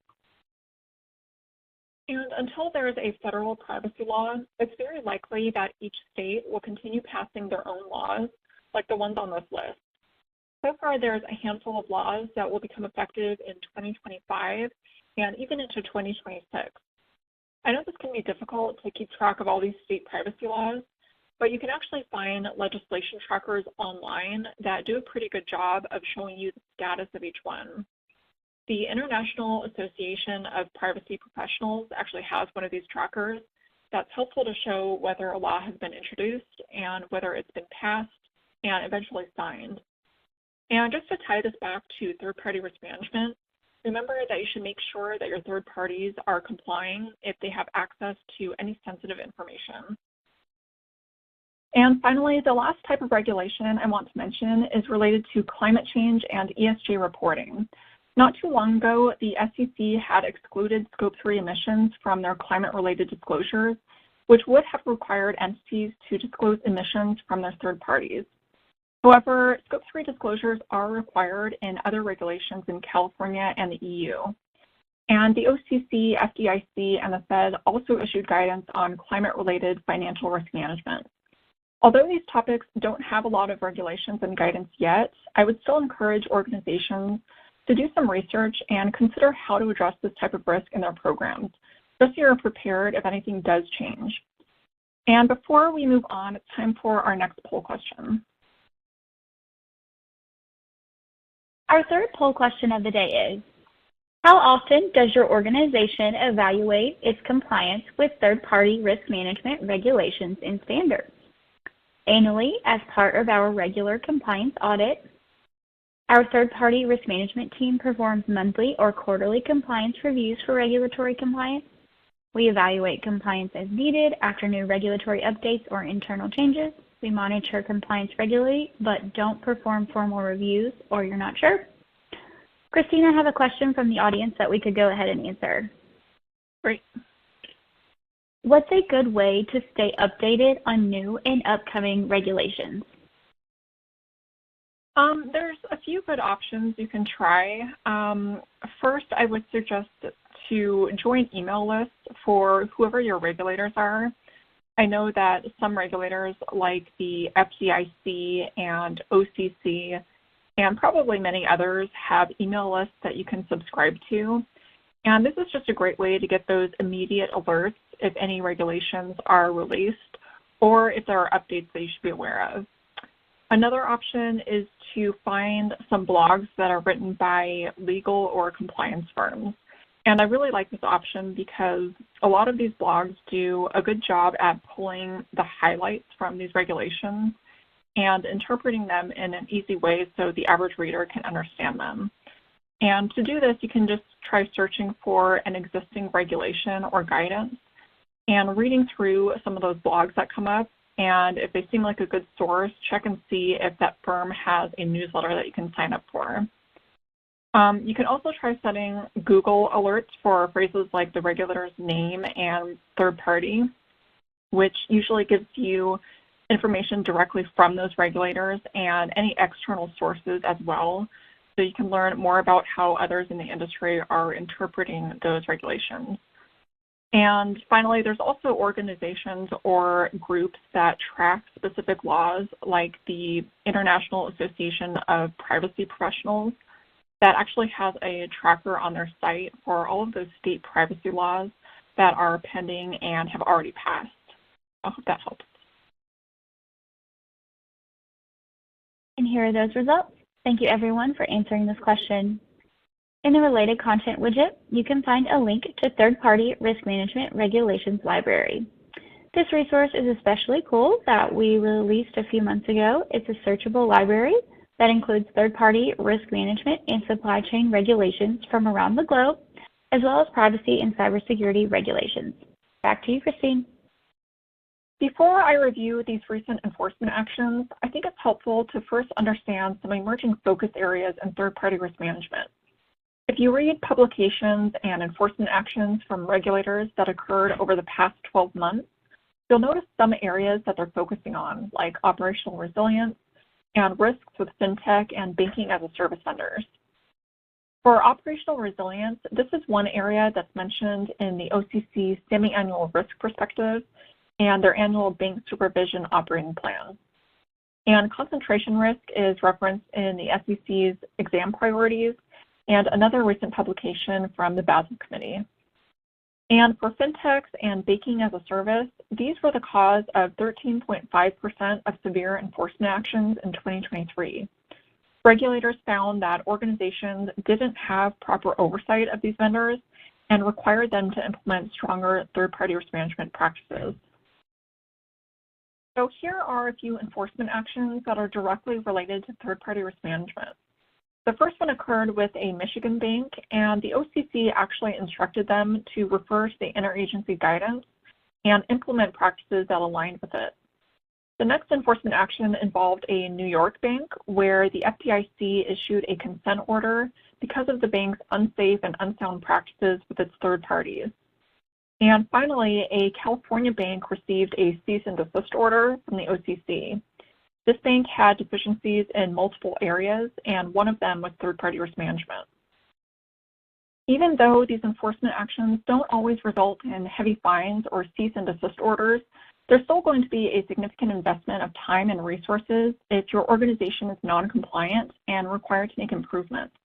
And until there is a federal privacy law, it's very likely that each state will continue passing their own laws, like the ones on this list. So far, there's a handful of laws that will become effective in 2025 and even into 2026. I know this can be difficult to keep track of all these state privacy laws, but you can actually find legislation trackers online that do a pretty good job of showing you the status of each one. The International Association of Privacy Professionals actually has one of these trackers that's helpful to show whether a law has been introduced and whether it's been passed and eventually signed. And just to tie this back to third-party risk management, remember that you should make sure that your third parties are complying if they have access to any sensitive information. And finally, the last type of regulation I want to mention is related to climate change and ESG reporting. Not too long ago, the SEC had excluded Scope 3 emissions from their climate-related disclosures, which would have required entities to disclose emissions from their third parties. However, Scope 3 disclosures are required in other regulations in California and the EU. And the OCC, FDIC, and the Fed also issued guidance on climate-related financial risk management. Although these topics don't have a lot of regulations and guidance yet, I would still encourage organizations to do some research and consider how to address this type of risk in their programs, just so you're prepared if anything does change. And before we move on, it's time for our next poll question. Our third poll question of the day is, how often does your organization evaluate its compliance with third-party risk management regulations and standards? Annually, as part of our regular compliance audit, our third-party risk management team performs monthly or quarterly compliance reviews for regulatory compliance. We evaluate compliance as needed after new regulatory updates or internal changes. We monitor compliance regularly, but don't perform formal reviews or you're not sure. Christina, I have a question from the audience that we could go ahead and answer. Great. What's a good way to stay updated on new and upcoming regulations? There's a few good options you can try. First, I would suggest to join email lists for whoever your regulators are. I know that some regulators like the FDIC and OCC and probably many others have email lists that you can subscribe to. And this is just a great way to get those immediate alerts if any regulations are released or if there are updates that you should be aware of. Another option is to find some blogs that are written by legal or compliance firms. And I really like this option because a lot of these blogs do a good job at pulling the highlights from these regulations and interpreting them in an easy way so the average reader can understand them. And to do this, you can just try searching for an existing regulation or guidance and reading through some of those blogs that come up. And if they seem like a good source, check and see if that firm has a newsletter that you can sign up for. You can also try setting Google alerts for phrases like the regulator's name and third party, which usually gives you information directly from those regulators and any external sources as well, so you can learn more about how others in the industry are interpreting those regulations. And finally, there's also organizations or groups that track specific laws, like the International Association of Privacy Professionals, that actually has a tracker on their site for all of those state privacy laws that are pending and have already passed. I hope that helps. And here are those results. Thank you everyone for answering this question. In the related content widget, you can find a link to third-party risk management regulations library. This resource is especially cool that we released a few months ago. It's a searchable library that includes third-party risk management and supply chain regulations from around the globe, as well as privacy and cybersecurity regulations. Back to you, Christine. Before I review these recent enforcement actions, I think it's helpful to first understand some emerging focus areas in third-party risk management. If you read publications and enforcement actions from regulators that occurred over the past 12 months, you'll notice some areas that they're focusing on, like operational resilience and risks with fintech and banking-as-a-service vendors. For operational resilience, this is one area that's mentioned in the OCC semi-annual risk perspective and their annual bank supervision operating plan. And concentration risk is referenced in the SEC's exam priorities and another recent publication from the Basel Committee. And for fintechs and banking as a service, these were the cause of 13.5% of severe enforcement actions in 2023. Regulators found that organizations didn't have proper oversight of these vendors and required them to implement stronger third-party risk management practices. So here are a few enforcement actions that are directly related to third-party risk management. The first one occurred with a Michigan bank, and the OCC actually instructed them to refer to the interagency guidance and implement practices that aligned with it. The next enforcement action involved a New York bank where the FDIC issued a consent order because of the bank's unsafe and unsound practices with its third parties. And finally, a California bank received a cease and desist order from the OCC. This bank had deficiencies in multiple areas, and one of them was third-party risk management. Even though these enforcement actions don't always result in heavy fines or cease and desist orders, there's still going to be a significant investment of time and resources if your organization is non-compliant and required to make improvements.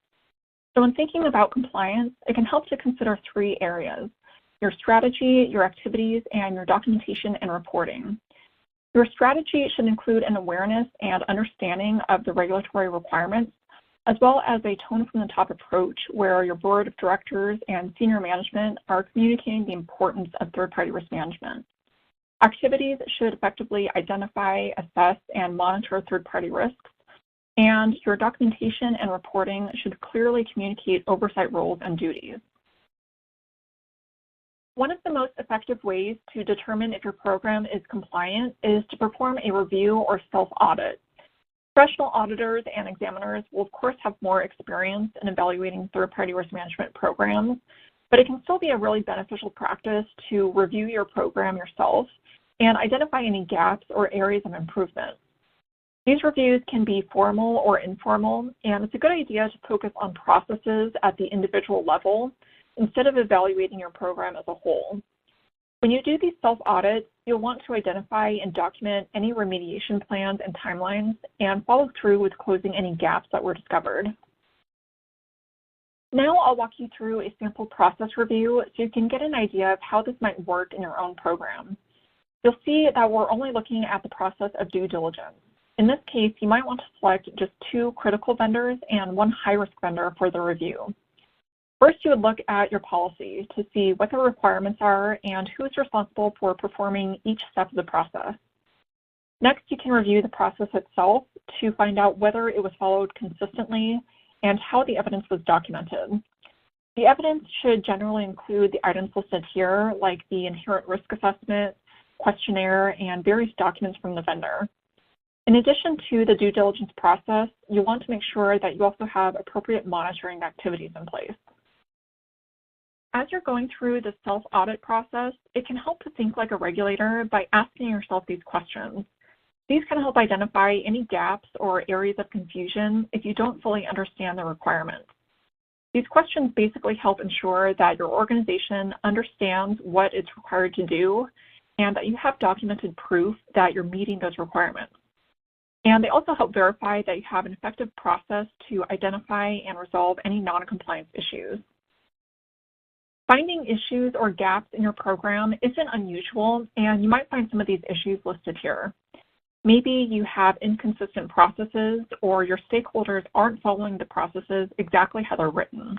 So when thinking about compliance, it can help to consider three areas: your strategy, your activities, and your documentation and reporting. Your strategy should include an awareness and understanding of the regulatory requirements, as well as a tone-from-the-top approach where your board of directors and senior management are communicating the importance of third-party risk management. Activities should effectively identify, assess, and monitor third-party risks, and your documentation and reporting should clearly communicate oversight roles and duties. One of the most effective ways to determine if your program is compliant is to perform a review or self-audit. Professional auditors and examiners will, of course, have more experience in evaluating third-party risk management programs, but it can still be a really beneficial practice to review your program yourself and identify any gaps or areas of improvement. These reviews can be formal or informal, and it's a good idea to focus on processes at the individual level instead of evaluating your program as a whole. When you do these self-audits, you'll want to identify and document any remediation plans and timelines and follow through with closing any gaps that were discovered. Now I'll walk you through a sample process review so you can get an idea of how this might work in your own program. You'll see that we're only looking at the process of due diligence. In this case, you might want to select just 2 critical vendors and 1 high-risk vendor for the review. First, you would look at your policy to see what the requirements are and who is responsible for performing each step of the process. Next, you can review the process itself to find out whether it was followed consistently and how the evidence was documented. The evidence should generally include the items listed here, like the inherent risk assessment, questionnaire, and various documents from the vendor. In addition to the due diligence process, you want to make sure that you also have appropriate monitoring activities in place. As you're going through the self-audit process, it can help to think like a regulator by asking yourself these questions. These can help identify any gaps or areas of confusion if you don't fully understand the requirements. These questions basically help ensure that your organization understands what it's required to do and that you have documented proof that you're meeting those requirements. And they also help verify that you have an effective process to identify and resolve any non-compliance issues. Finding issues or gaps in your program isn't unusual, and you might find some of these issues listed here. Maybe you have inconsistent processes or your stakeholders aren't following the processes exactly how they're written.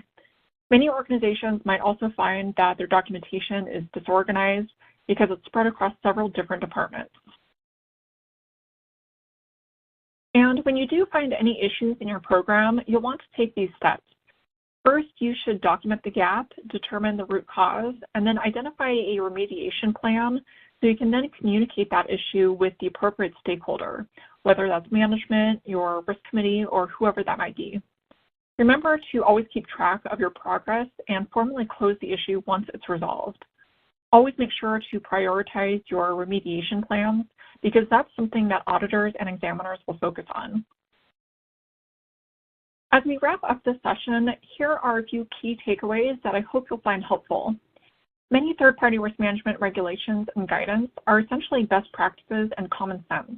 Many organizations might also find that their documentation is disorganized because it's spread across several different departments. And when you do find any issues in your program, you'll want to take these steps. First, you should document the gap, determine the root cause, and then identify a remediation plan so you can then communicate that issue with the appropriate stakeholder, whether that's management, your risk committee, or whoever that might be. Remember to always keep track of your progress and formally close the issue once it's resolved. Always make sure to prioritize your remediation plans because that's something that auditors and examiners will focus on. As we wrap up this session, here are a few key takeaways that I hope you'll find helpful. Many third-party risk management regulations and guidance are essentially best practices and common sense.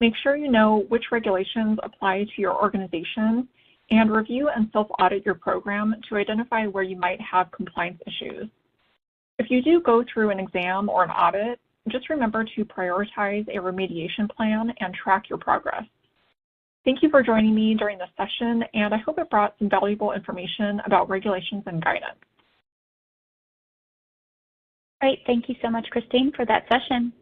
Make sure you know which regulations apply to your organization and review and self-audit your program to identify where you might have compliance issues. If you do go through an exam or an audit, just remember to prioritize a remediation plan and track your progress. Thank you for joining me during this session, and I hope it brought some valuable information about regulations and guidance. Great, thank you so much, Christine, for that session.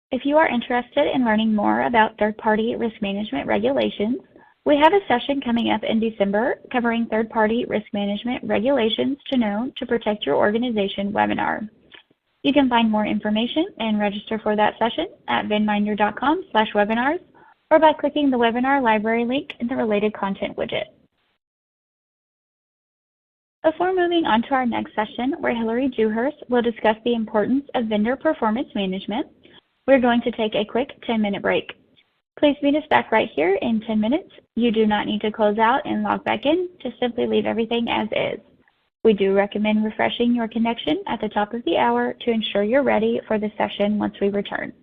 If you are interested in learning more about third-party risk management regulations, we have a session coming up in December covering third-party risk management regulations to know to protect your organization webinar. You can find more information and register for that session at venminder.com/webinars or by clicking the webinar library link in the related content widget. Before moving on to our next session, where Hillary Dewhurst will discuss the importance of vendor performance management, we're going to take a quick 10-minute break. Please meet us back right here in 10 minutes. You do not need to close out and log back in, just simply leave everything as is. We do recommend refreshing your connection at the top of the hour to ensure you're ready for the session once we return.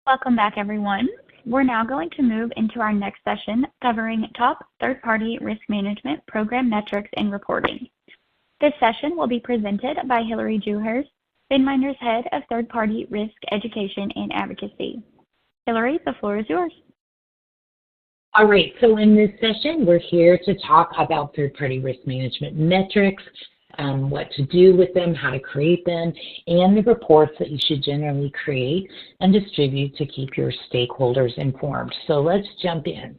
Welcome back, everyone. We're now going to move into our next session covering top third-party risk management program metrics and reporting. This session will be presented by Hillary Juhers, FinMinder's Head of Third-Party Risk Education and Advocacy. Hillary, the floor is yours. All right, so in this session, we're here to talk about third-party risk management metrics, what to do with them, how to create them, and the reports that you should generally create and distribute to keep your stakeholders informed. So let's jump in.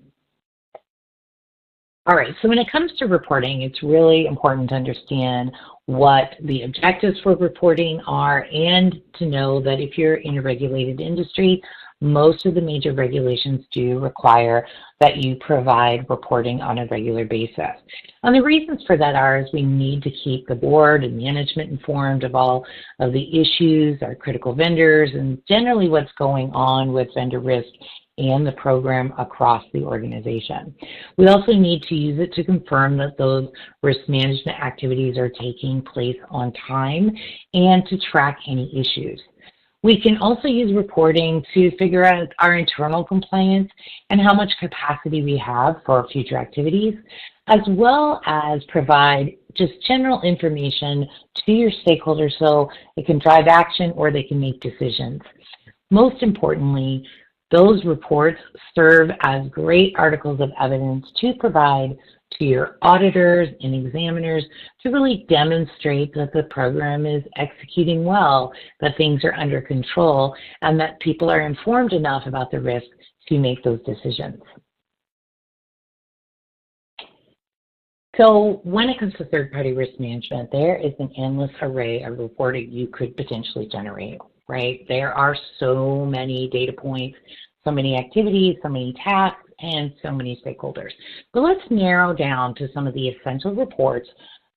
All right, so when it comes to reporting, it's really important to understand what the objectives for reporting are and to know that if you're in a regulated industry, most of the major regulations do require that you provide reporting on a regular basis. And the reasons for that are we need to keep the board and management informed of all of the issues, our critical vendors, and generally what's going on with vendor risk and the program across the organization. We also need to use it to confirm that those risk management activities are taking place on time and to track any issues. We can also use reporting to figure out our internal compliance and how much capacity we have for future activities, as well as provide just general information to your stakeholders so they can drive action or they can make decisions. Most importantly, those reports serve as great articles of evidence to provide to your auditors and examiners to really demonstrate that the program is executing well, that things are under control, and that people are informed enough about the risk to make those decisions. So when it comes to third-party risk management, there is an endless array of reporting you could potentially generate, right? There are so many data points, so many activities, so many tasks, and so many stakeholders. But let's narrow down to some of the essential reports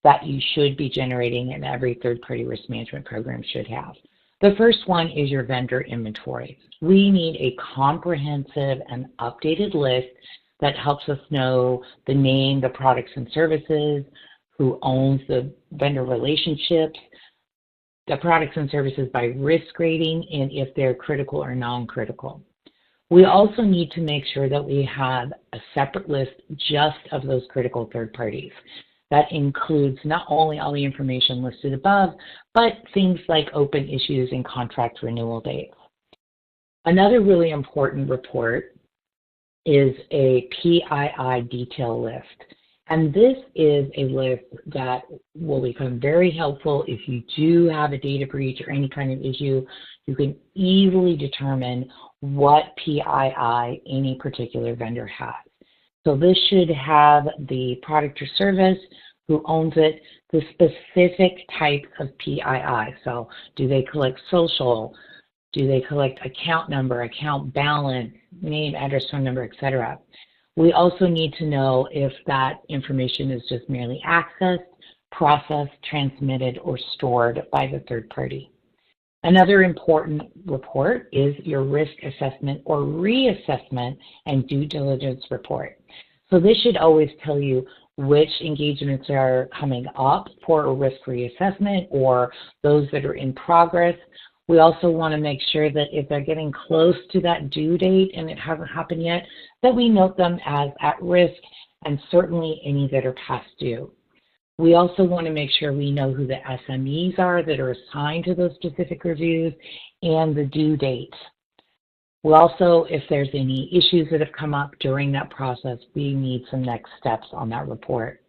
that you should be generating and every third-party risk management program should have. The first one is your vendor inventory. We need a comprehensive and updated list that helps us know the name, the products and services, who owns the vendor relationships, the products and services by risk rating, and if they're critical or non-critical. We also need to make sure that we have a separate list just of those critical third parties. That includes not only all the information listed above, but things like open issues and contract renewal dates. Another really important report is a PII detail list. And this is a list that will become very helpful if you do have a data breach or any kind of issue. You can easily determine what PII any particular vendor has. So this should have the product or service, who owns it, the specific type of PII. So do they collect social? Do they collect account number, account balance, name, address, phone number, etc.? We also need to know if that information is just merely accessed, processed, transmitted, or stored by the third party. Another important report is your risk assessment or reassessment and due diligence report. So this should always tell you which engagements are coming up for a risk reassessment or those that are in progress. We also want to make sure that if they're getting close to that due date and it hasn't happened yet, that we note them as at risk, and certainly any that are past due. We also want to make sure we know who the SMEs are that are assigned to those specific reviews and the due dates. We also, if there's any issues that have come up during that process, we need some next steps on that report.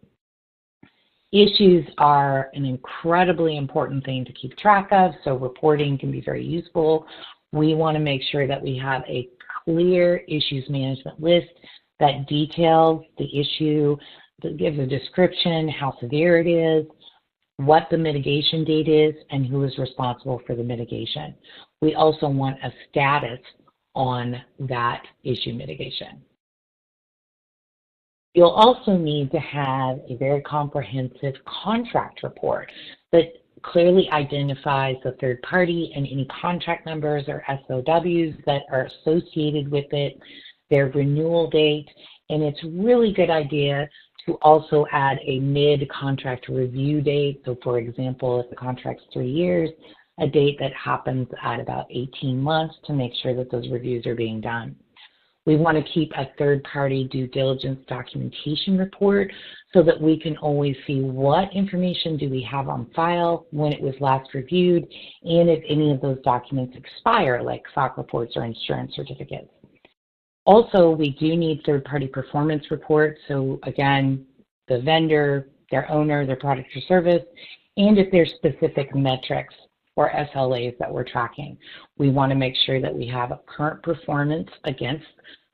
Issues are an incredibly important thing to keep track of, so reporting can be very useful. We want to make sure that we have a clear issues management list that details the issue, that gives a description, how severe it is, what the mitigation date is, and who is responsible for the mitigation. We also want a status on that issue mitigation. You'll also need to have a very comprehensive contract report that clearly identifies the third party and any contract numbers or SOWs that are associated with it, their renewal date, and it's a really good idea to also add a mid-contract review date. So for example, if the contract's 3 years, a date that happens at about 18 months to make sure that those reviews are being done. We want to keep a third-party due diligence documentation report so that we can always see what information do we have on file, when it was last reviewed, and if any of those documents expire, like SOC reports or insurance certificates. Also, we do need third-party performance reports. So again, the vendor, their owner, their product or service, and if there's specific metrics or SLAs that we're tracking. We want to make sure that we have a current performance against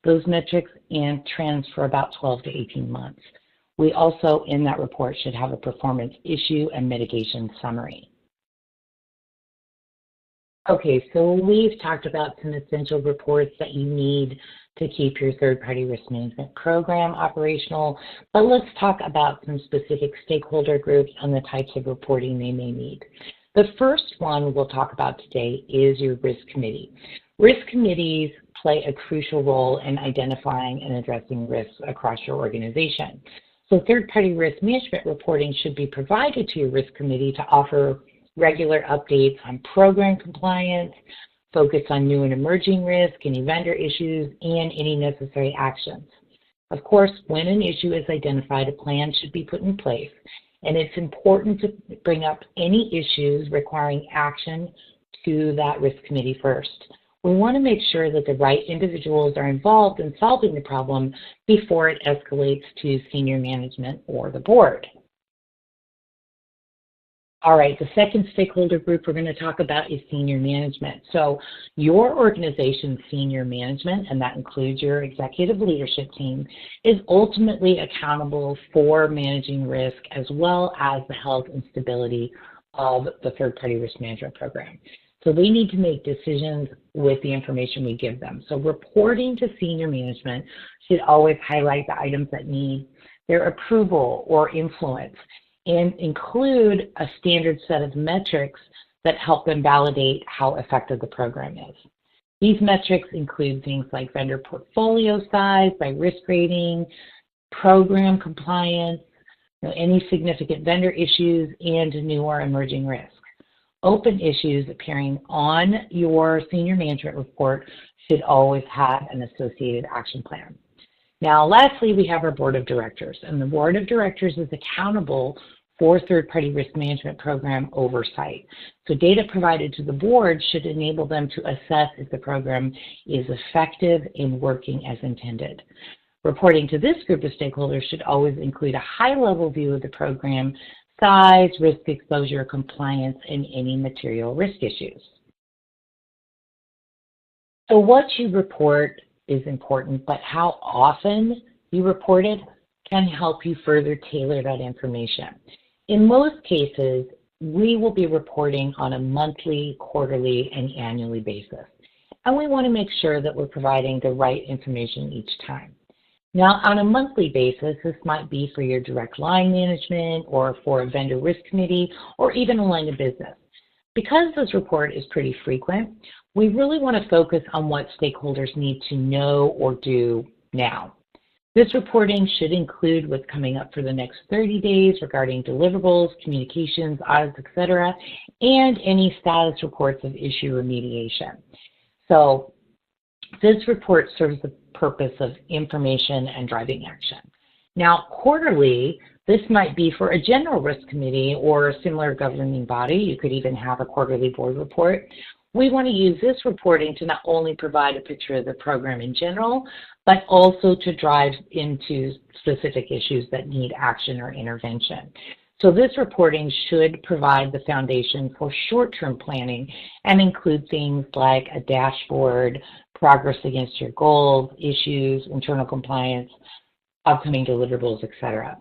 those metrics and trends for about 12 to 18 months. We also, in that report, should have a performance issue and mitigation summary. Okay, so we've talked about some essential reports that you need to keep your third-party risk management program operational, but let's talk about some specific stakeholder groups and the types of reporting they may need. The first one we'll talk about today is your risk committee. Risk committees play a crucial role in identifying and addressing risks across your organization. So third-party risk management reporting should be provided to your risk committee to offer regular updates on program compliance, focus on new and emerging risk, any vendor issues, and any necessary actions. Of course, when an issue is identified, a plan should be put in place, and it's important to bring up any issues requiring action to that risk committee first. We want to make sure that the right individuals are involved in solving the problem before it escalates to senior management or the board. All right, the second stakeholder group we're going to talk about is senior management. So your organization's senior management, and that includes your executive leadership team, is ultimately accountable for managing risk as well as the health and stability of the third-party risk management program. So they need to make decisions with the information we give them. So reporting to senior management should always highlight the items that need their approval or influence, and include a standard set of metrics that help them validate how effective the program is. These metrics include things like vendor portfolio size by risk rating, program compliance, any significant vendor issues, and new or emerging risk. Open issues appearing on your senior management report should always have an associated action plan. Now, lastly, we have our board of directors, and the board of directors is accountable for third-party risk management program oversight. So data provided to the board should enable them to assess if the program is effective in working as intended. Reporting to this group of stakeholders should always include a high-level view of the program size, risk exposure, compliance, and any material risk issues. So what you report is important, but how often you report it can help you further tailor that information. In most cases, we will be reporting on a monthly, quarterly, and annually basis. And we want to make sure that we're providing the right information each time. Now, on a monthly basis, this might be for your direct line management or for a vendor risk committee or even a line of business. Because this report is pretty frequent, we really want to focus on what stakeholders need to know or do now. This reporting should include what's coming up for the next 30 days regarding deliverables, communications, audits, etc., and any status reports of issue remediation. So this report serves the purpose of information and driving action. Now, quarterly, this might be for a general risk committee or a similar governing body. You could even have a quarterly board report. We want to use this reporting to not only provide a picture of the program in general, but also to drive into specific issues that need action or intervention. So this reporting should provide the foundation for short-term planning and include things like a dashboard, progress against your goals, issues, internal compliance, upcoming deliverables, etc.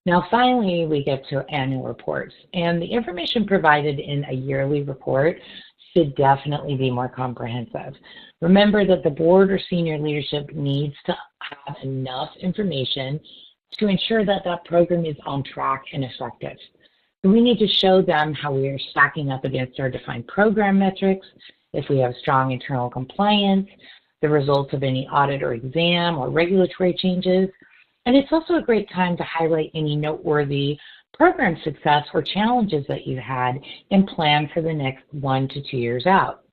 Now, finally, we get to annual reports, and the information provided in a yearly report should definitely be more comprehensive. Remember that the board or senior leadership needs to have enough information to ensure that that program is on track and effective. So we need to show them how we are stacking up against our defined program metrics, if we have strong internal compliance, the results of any audit or exam or regulatory changes. And it's also a great time to highlight any noteworthy program success or challenges that you had, and plan for the next 1 to 2 years out.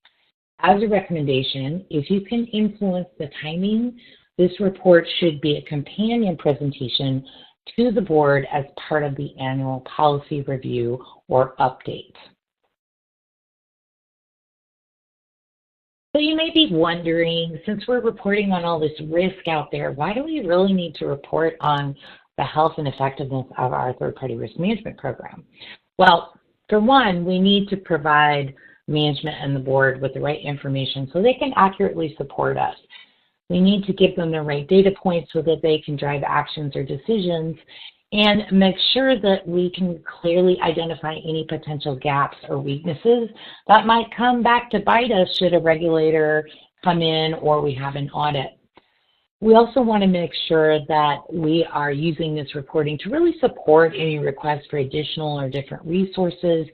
As a recommendation, if you can influence the timing, this report should be a companion presentation to the board as part of the annual policy review or update. So you may be wondering, since we're reporting on all this risk out there, why do we really need to report on the health and effectiveness of our third-party risk management program? Well, for one, we need to provide management and the board with the right information so they can accurately support us. We need to give them the right data points so that they can drive actions or decisions, and make sure that we can clearly identify any potential gaps or weaknesses that might come back to bite us should a regulator come in or we have an audit. We also want to make sure that we are using this reporting to really support any requests for additional or different resources.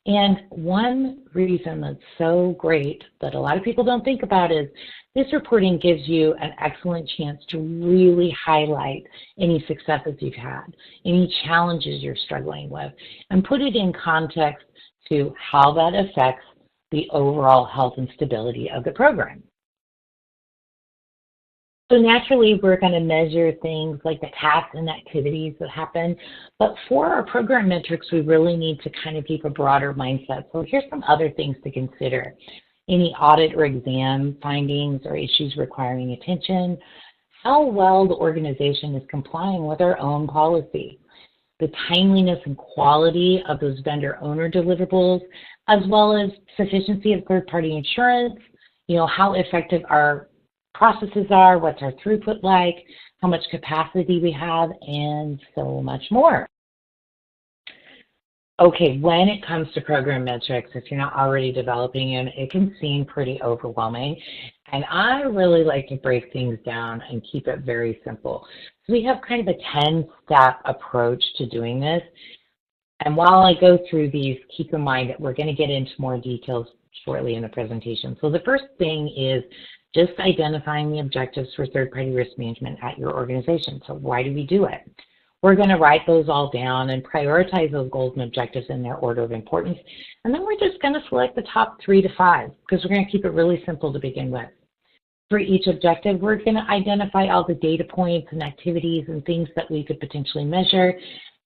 And one reason that's so great that a lot of people don't think about is this reporting gives you an excellent chance to really highlight any successes you've had, any challenges you're struggling with, and put it in context to how that affects the overall health and stability of the program. So naturally, we're going to measure things like the tasks and activities that happen. But for our program metrics, we really need to kind of keep a broader mindset. So here's some other things to consider. Any audit or exam findings or issues requiring attention, how well the organization is complying with our own policy, the timeliness and quality of those vendor owner deliverables, as well as sufficiency of third-party insurance, how effective our processes are, what's our throughput like, how much capacity we have, and so much more. Okay, when it comes to program metrics, if you're not already developing them, it can seem pretty overwhelming. And I really like to break things down and keep it very simple. So we have kind of a 10-step approach to doing this. And while I go through these, keep in mind that we're going to get into more details shortly in the presentation. So the first thing is just identifying the objectives for third-party risk management at your organization. So why do we do it? We're going to write those all down and prioritize those goals and objectives in their order of importance. And then we're just going to select the top 3 to 5 because we're going to keep it really simple to begin with. For each objective, we're going to identify all the data points and activities and things that we could potentially measure.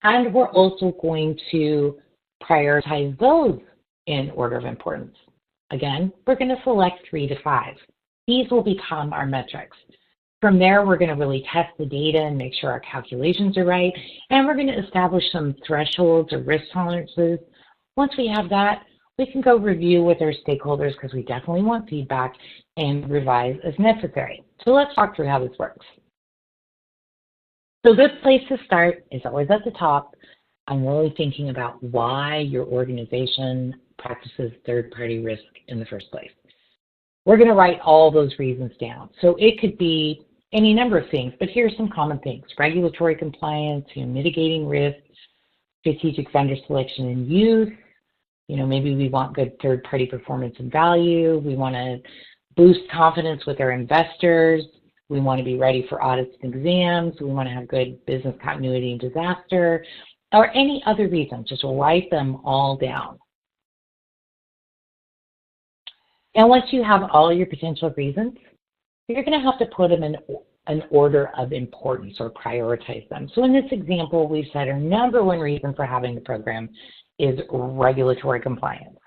And we're also going to prioritize those in order of importance. Again, we're going to select 3 to 5. These will become our metrics. From there, we're going to really test the data and make sure our calculations are right. And we're going to establish some thresholds or risk tolerances. Once we have that, we can go review with our stakeholders because we definitely want feedback and revise as necessary. So let's talk through how this works. So a good place to start is always at the top. I'm really thinking about why your organization practices third-party risk in the first place. We're going to write all those reasons down. So it could be any number of things, but here are some common things. Regulatory compliance, mitigating risk, strategic vendor selection and use. Maybe we want good third-party performance and value. We want to boost confidence with our investors. We want to be ready for audits and exams. We want to have good business continuity and disaster, or any other reason. Just write them all down. And once you have all your potential reasons, you're going to have to put them in an order of importance or prioritize them. So in this example, we've said our number one reason for having the program is regulatory compliance.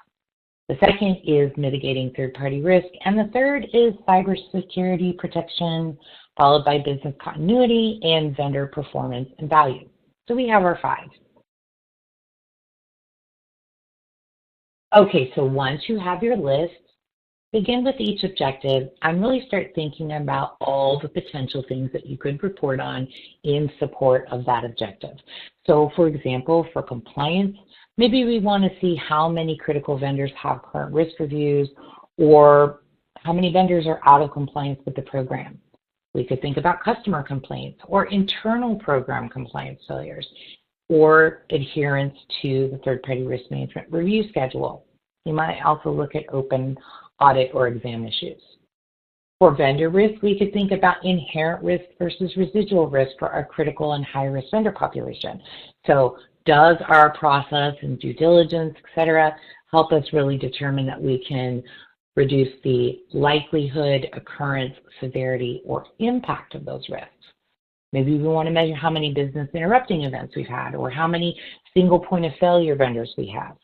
The second is mitigating third-party risk. And the third is cybersecurity protection, followed by business continuity and vendor performance and value. So we have our 5. Okay, so once you have your list, begin with each objective and really start thinking about all the potential things that you could report on in support of that objective. So for example, for compliance, maybe we want to see how many critical vendors have current risk reviews or how many vendors are out of compliance with the program. We could think about customer complaints or internal program compliance failures or adherence to the third-party risk management review schedule. You might also look at open audit or exam issues. For vendor risk, we could think about inherent risk versus residual risk for our critical and high-risk vendor population. So does our process and due diligence, et cetera, help us really determine that we can reduce the likelihood, occurrence, severity, or impact of those risks. Maybe we want to measure how many business interrupting events we've had, or how many single point of failure vendors we have,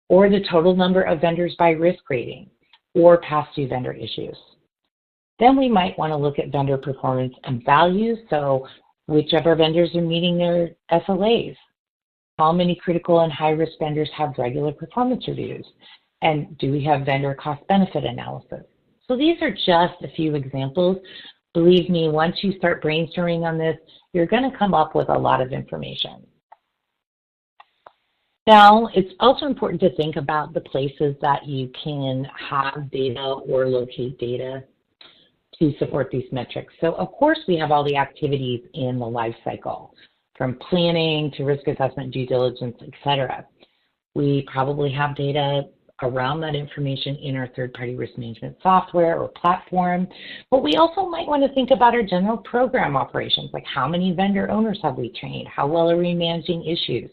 or the total number of vendors by risk rating, or past due vendor issues. Then we might want to look at vendor performance and values. So which of our vendors are meeting their SLAs? How many critical and high-risk vendors have regular performance reviews? And do we have vendor cost-benefit analysis? So these are just a few examples. Believe me, once you start brainstorming on this, you're going to come up with a lot of information. Now, it's also important to think about the places that you can have data or locate data to support these metrics. So, of course, we have all the activities in the life cycle, from planning to risk assessment, due diligence, et cetera. We probably have data around that information in our third-party risk management software or platform, but we also might want to think about our general program operations, like how many vendor owners have we trained? How well are we managing issues?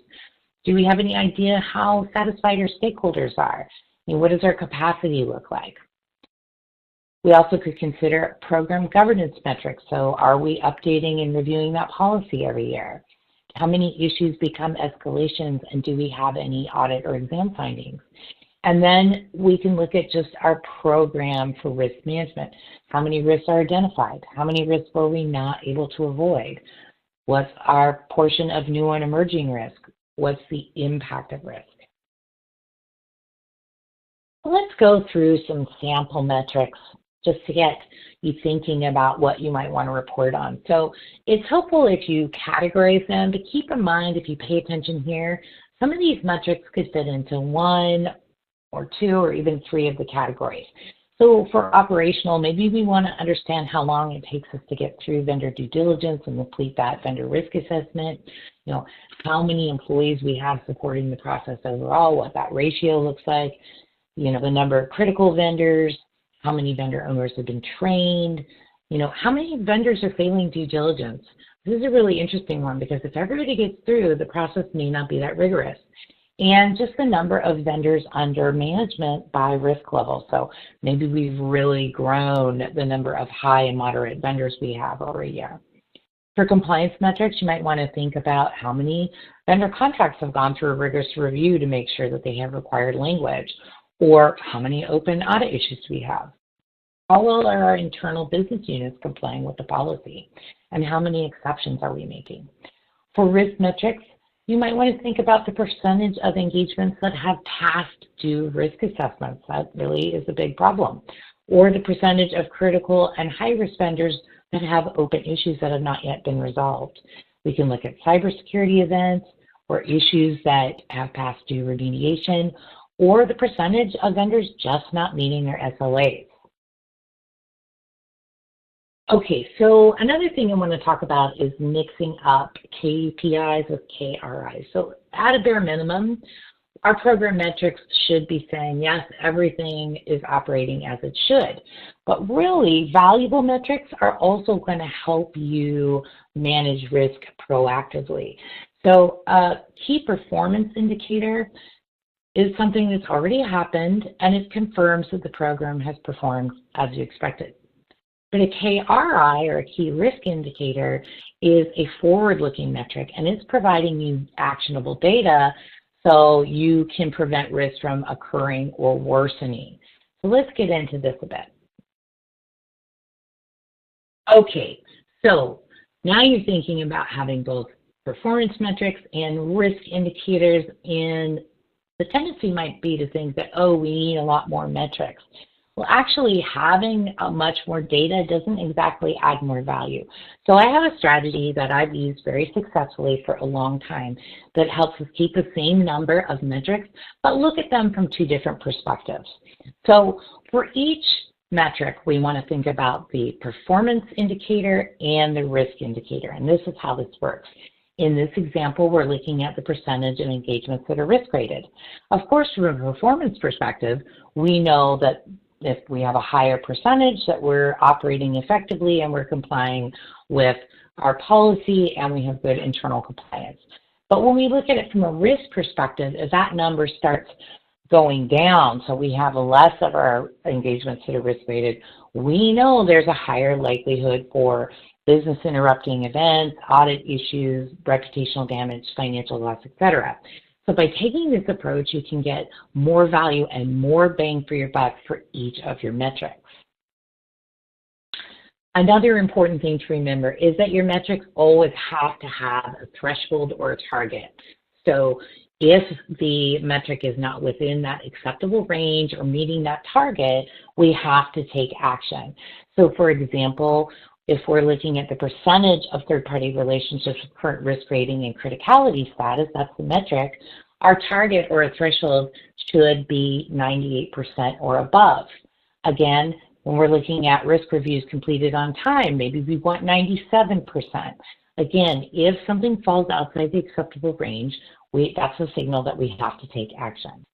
Do we have any idea how satisfied our stakeholders are? What does our capacity look like? We also could consider program governance metrics. So are we updating and reviewing that policy every year? How many issues become escalations, and do we have any audit or exam findings? And then we can look at just our program for risk management. How many risks are identified? How many risks were we not able to avoid? What's our portion of new and emerging risk? What's the impact of risk? Let's go through some sample metrics just to get you thinking about what you might want to report on. So it's helpful if you categorize them, but keep in mind, if you pay attention here, some of these metrics could fit into one or two or even three of the categories. So for operational, maybe we want to understand how long it takes us to get through vendor due diligence and complete that vendor risk assessment, how many employees we have supporting the process overall, what that ratio looks like, the number of critical vendors, how many vendor owners have been trained, how many vendors are failing due diligence. This is a really interesting one because if everybody gets through, the process may not be that rigorous. And just the number of vendors under management by risk level. So maybe we've really grown the number of high and moderate vendors we have over a year. For compliance metrics, you might want to think about how many vendor contracts have gone through a rigorous review to make sure that they have required language, or how many open audit issues do we have. How well are our internal business units complying with the policy, and how many exceptions are we making? For risk metrics, you might want to think about the percentage of engagements that have past due risk assessments. That really is a big problem. Or the percentage of critical and high-risk vendors that have open issues that have not yet been resolved. We can look at cybersecurity events or issues that have past due remediation, or the percentage of vendors just not meeting their SLAs. Okay, so another thing I want to talk about is mixing up KPIs with KRIs. So at a bare minimum, our program metrics should be saying, yes, everything is operating as it should. But really, valuable metrics are also going to help you manage risk proactively. So a key performance indicator is something that's already happened, and it confirms that the program has performed as you expected. But a KRI, or a key risk indicator, is a forward-looking metric, and it's providing you actionable data so you can prevent risk from occurring or worsening. So let's get into this a bit. Okay, so now you're thinking about having both performance metrics and risk indicators, and the tendency might be to think that, oh, we need a lot more metrics. Well, actually, having much more data doesn't exactly add more value. So I have a strategy that I've used very successfully for a long time that helps us keep the same number of metrics, but look at them from two different perspectives. So for each metric, we want to think about the performance indicator and the risk indicator, and this is how this works. In this example, we're looking at the percentage of engagements that are risk rated. Of course, from a performance perspective, we know that if we have a higher percentage, that we're operating effectively and we're complying with our policy and we have good internal compliance. But when we look at it from a risk perspective, as that number starts going down, so we have less of our engagements that are risk rated, we know there's a higher likelihood for business interrupting events, audit issues, reputational damage, financial loss, etc. So by taking this approach, you can get more value and more bang for your buck for each of your metrics. Another important thing to remember is that your metrics always have to have a threshold or a target. So if the metric is not within that acceptable range or meeting that target, we have to take action. So for example, if we're looking at the percentage of third-party relationships with current risk rating and criticality status, that's the metric, our target or a threshold should be 98% or above. Again, when we're looking at risk reviews completed on time, maybe we want 97%. Again, if something falls outside the acceptable range, that's a signal that we have to take action.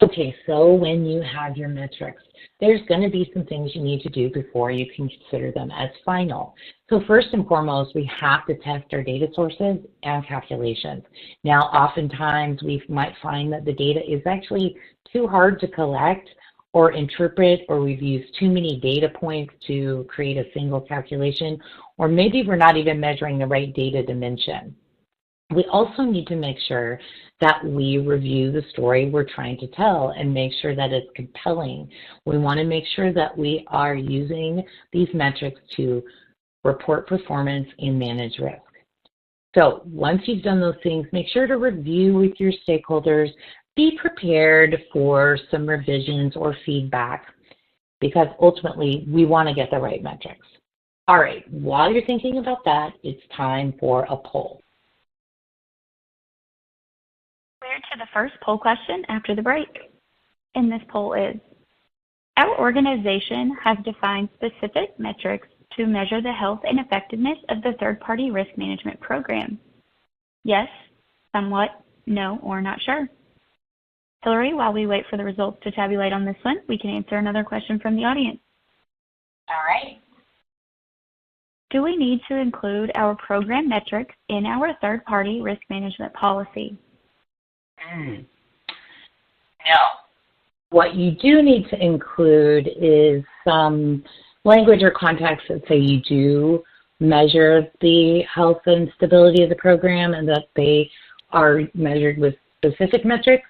Okay, so when you have your metrics, there's going to be some things you need to do before you can consider them as final. So first and foremost, we have to test our data sources and calculations. Now, oftentimes we might find that the data is actually too hard to collect or interpret, or we've used too many data points to create a single calculation, or maybe we're not even measuring the right data dimension. We also need to make sure that we review the story we're trying to tell and make sure that it's compelling. We want to make sure that we are using these metrics to report performance and manage risk. So once you've done those things, make sure to review with your stakeholders. Be prepared for some revisions or feedback, because ultimately we want to get the right metrics. All right, while you're thinking about that, it's time for a poll. We're to the first poll question after the break. And this poll is, our organization has defined specific metrics to measure the health and effectiveness of the third-party risk management program. Yes, somewhat, no, or not sure. Hillary, while we wait for the results to tabulate on this one, we can answer another question from the audience. All right. Do we need to include our program metrics in our third-party risk management policy? No. What you do need to include is some language or context that say you do measure the health and stability of the program and that they are measured with specific metrics,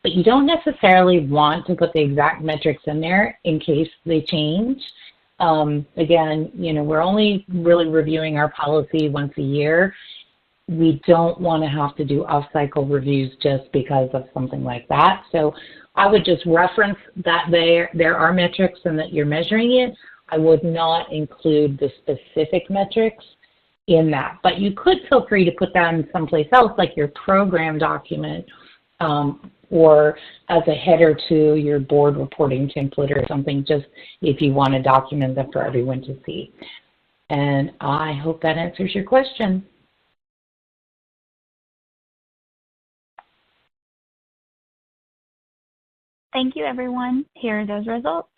but you don't necessarily want to put the exact metrics in there in case they change. Again, we're only really reviewing our policy once a year. We don't want to have to do off-cycle reviews just because of something like that. So I would just reference that there are metrics and that you're measuring it. I would not include the specific metrics in that. But you could feel free to put that in someplace else, like your program document, or as a header to your board reporting template or something, just if you want to document them for everyone to see. And I hope that answers your question. Thank you, everyone. Here are those results.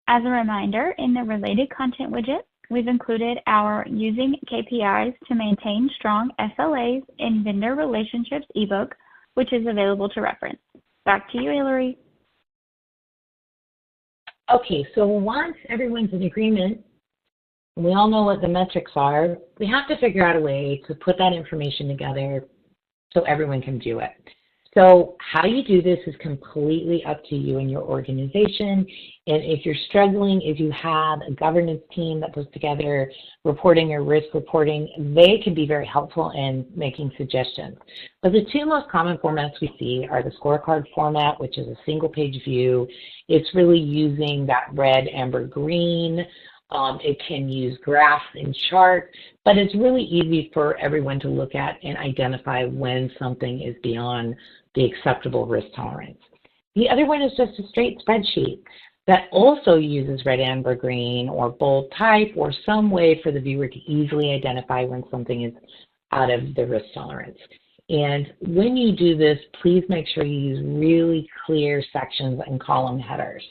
As a reminder, in the related content widget, we've included our Using KPIs to Maintain Strong SLAs in Vendor Relationships ebook, which is available to reference. Back to you, Hillary. Okay, so once everyone's in agreement, we all know what the metrics are, we have to figure out a way to put that information together so everyone can do it. So how you do this is completely up to you and your organization. And if you're struggling, if you have a governance team that puts together reporting or risk reporting, they can be very helpful in making suggestions. But the two most common formats we see are the scorecard format, which is a single page view. It's really using that red, amber, green. It can use graphs and charts, but it's really easy for everyone to look at and identify when something is beyond the acceptable risk tolerance. The other one is just a straight spreadsheet that also uses red, amber, green, or bold type, or some way for the viewer to easily identify when something is out of the risk tolerance. And when you do this, please make sure you use really clear sections and column headers.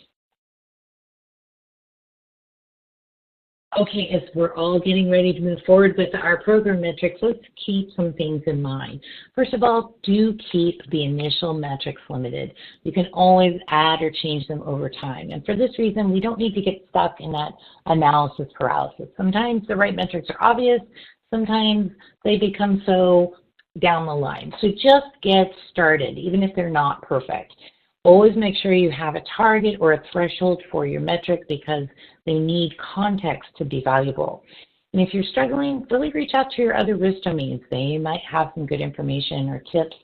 Okay, as we're all getting ready to move forward with our program metrics, let's keep some things in mind. First of all, do keep the initial metrics limited. You can always add or change them over time. And for this reason, we don't need to get stuck in that analysis paralysis. Sometimes the right metrics are obvious, sometimes they become so down the line. So just get started, even if they're not perfect. Always make sure you have a target or a threshold for your metric because they need context to be valuable. And if you're struggling, really reach out to your other risk domains. They might have some good information or tips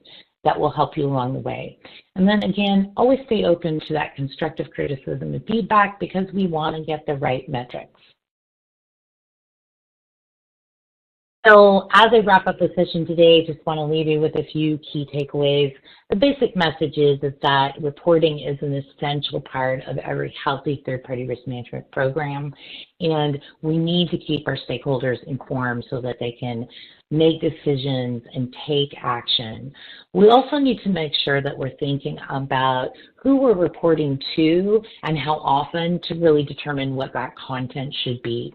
that will help you along the way. And then again, always stay open to that constructive criticism and feedback because we want to get the right metrics. So as I wrap up the session today, just want to leave you with a few key takeaways. The basic message is that reporting is an essential part of every healthy third-party risk management program, and we need to keep our stakeholders informed so that they can make decisions and take action. We also need to make sure that we're thinking about who we're reporting to and how often to really determine what that content should be.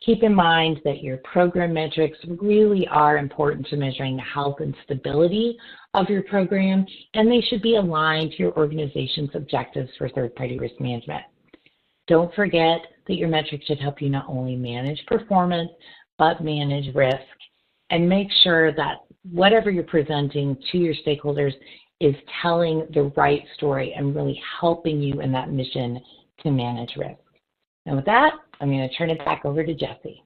Keep in mind that your program metrics really are important to measuring the health and stability of your program, and they should be aligned to your organization's objectives for third-party risk management. Don't forget that your metrics should help you not only manage performance, but manage risk, and make sure that whatever you're presenting to your stakeholders is telling the right story and really helping you in that mission to manage risk. And with that, I'm going to turn it back over to Jessie.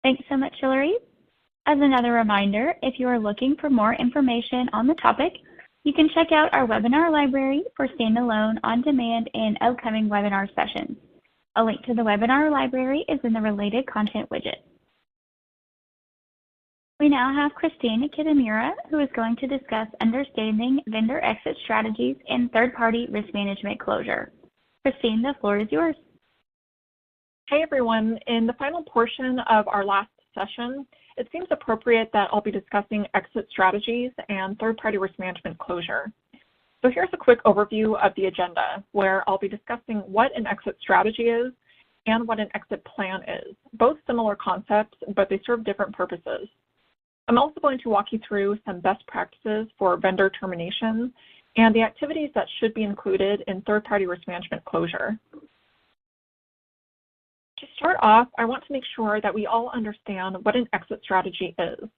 Thanks so much, Hillary. As another reminder, if you are looking for more information on the topic, you can check out our webinar library for standalone, on-demand, and upcoming webinar sessions. A link to the webinar library is in the related content widget. We now have Christine Kitamura, who is going to discuss understanding vendor exit strategies and third-party risk management closure. Christine, the floor is yours. Hey everyone, in the final portion of our last session, it seems appropriate that I'll be discussing exit strategies and third-party risk management closure. So here's a quick overview of the agenda, where I'll be discussing what an exit strategy is and what an exit plan is. Both similar concepts, but they serve different purposes. I'm also going to walk you through some best practices for vendor termination and the activities that should be included in third-party risk management closure. To start off, I want to make sure that we all understand what an exit strategy is.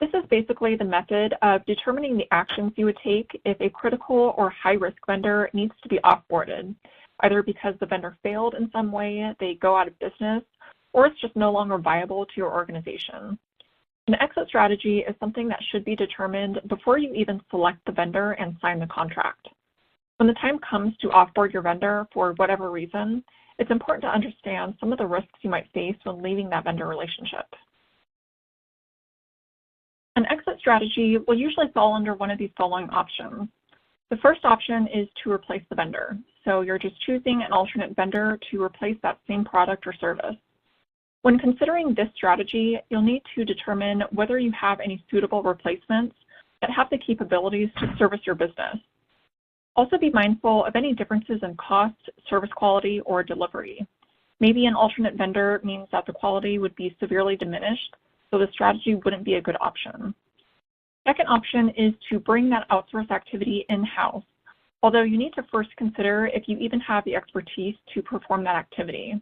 This is basically the method of determining the actions you would take if a critical or high-risk vendor needs to be off-boarded, either because the vendor failed in some way, they go out of business, or it's just no longer viable to your organization. An exit strategy is something that should be determined before you even select the vendor and sign the contract. When the time comes to offboard your vendor for whatever reason, it's important to understand some of the risks you might face when leaving that vendor relationship. An exit strategy will usually fall under one of these following options. The first option is to replace the vendor. So you're just choosing an alternate vendor to replace that same product or service. When considering this strategy, you'll need to determine whether you have any suitable replacements that have the capabilities to service your business. Also be mindful of any differences in cost, service quality, or delivery. Maybe an alternate vendor means that the quality would be severely diminished, so the strategy wouldn't be a good option. Second option is to bring that outsourced activity in-house, although you need to first consider if you even have the expertise to perform that activity.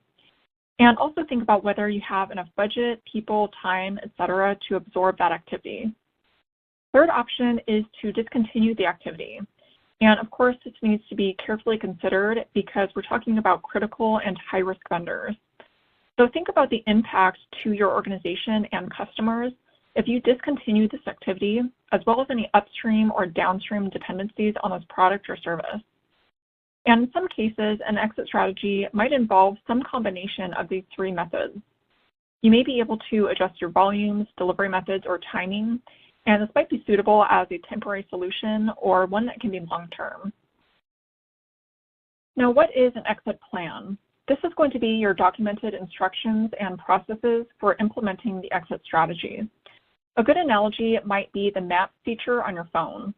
And also think about whether you have enough budget, people, time, etc. to absorb that activity. Third option is to discontinue the activity. And of course, this needs to be carefully considered because we're talking about critical and high-risk vendors. So think about the impact to your organization and customers if you discontinue this activity, as well as any upstream or downstream dependencies on this product or service. And in some cases, an exit strategy might involve some combination of these three methods. You may be able to adjust your volumes, delivery methods, or timing, and this might be suitable as a temporary solution or one that can be long-term. Now, what is an exit plan? This is going to be your documented instructions and processes for implementing the exit strategy. A good analogy might be the map feature on your phone.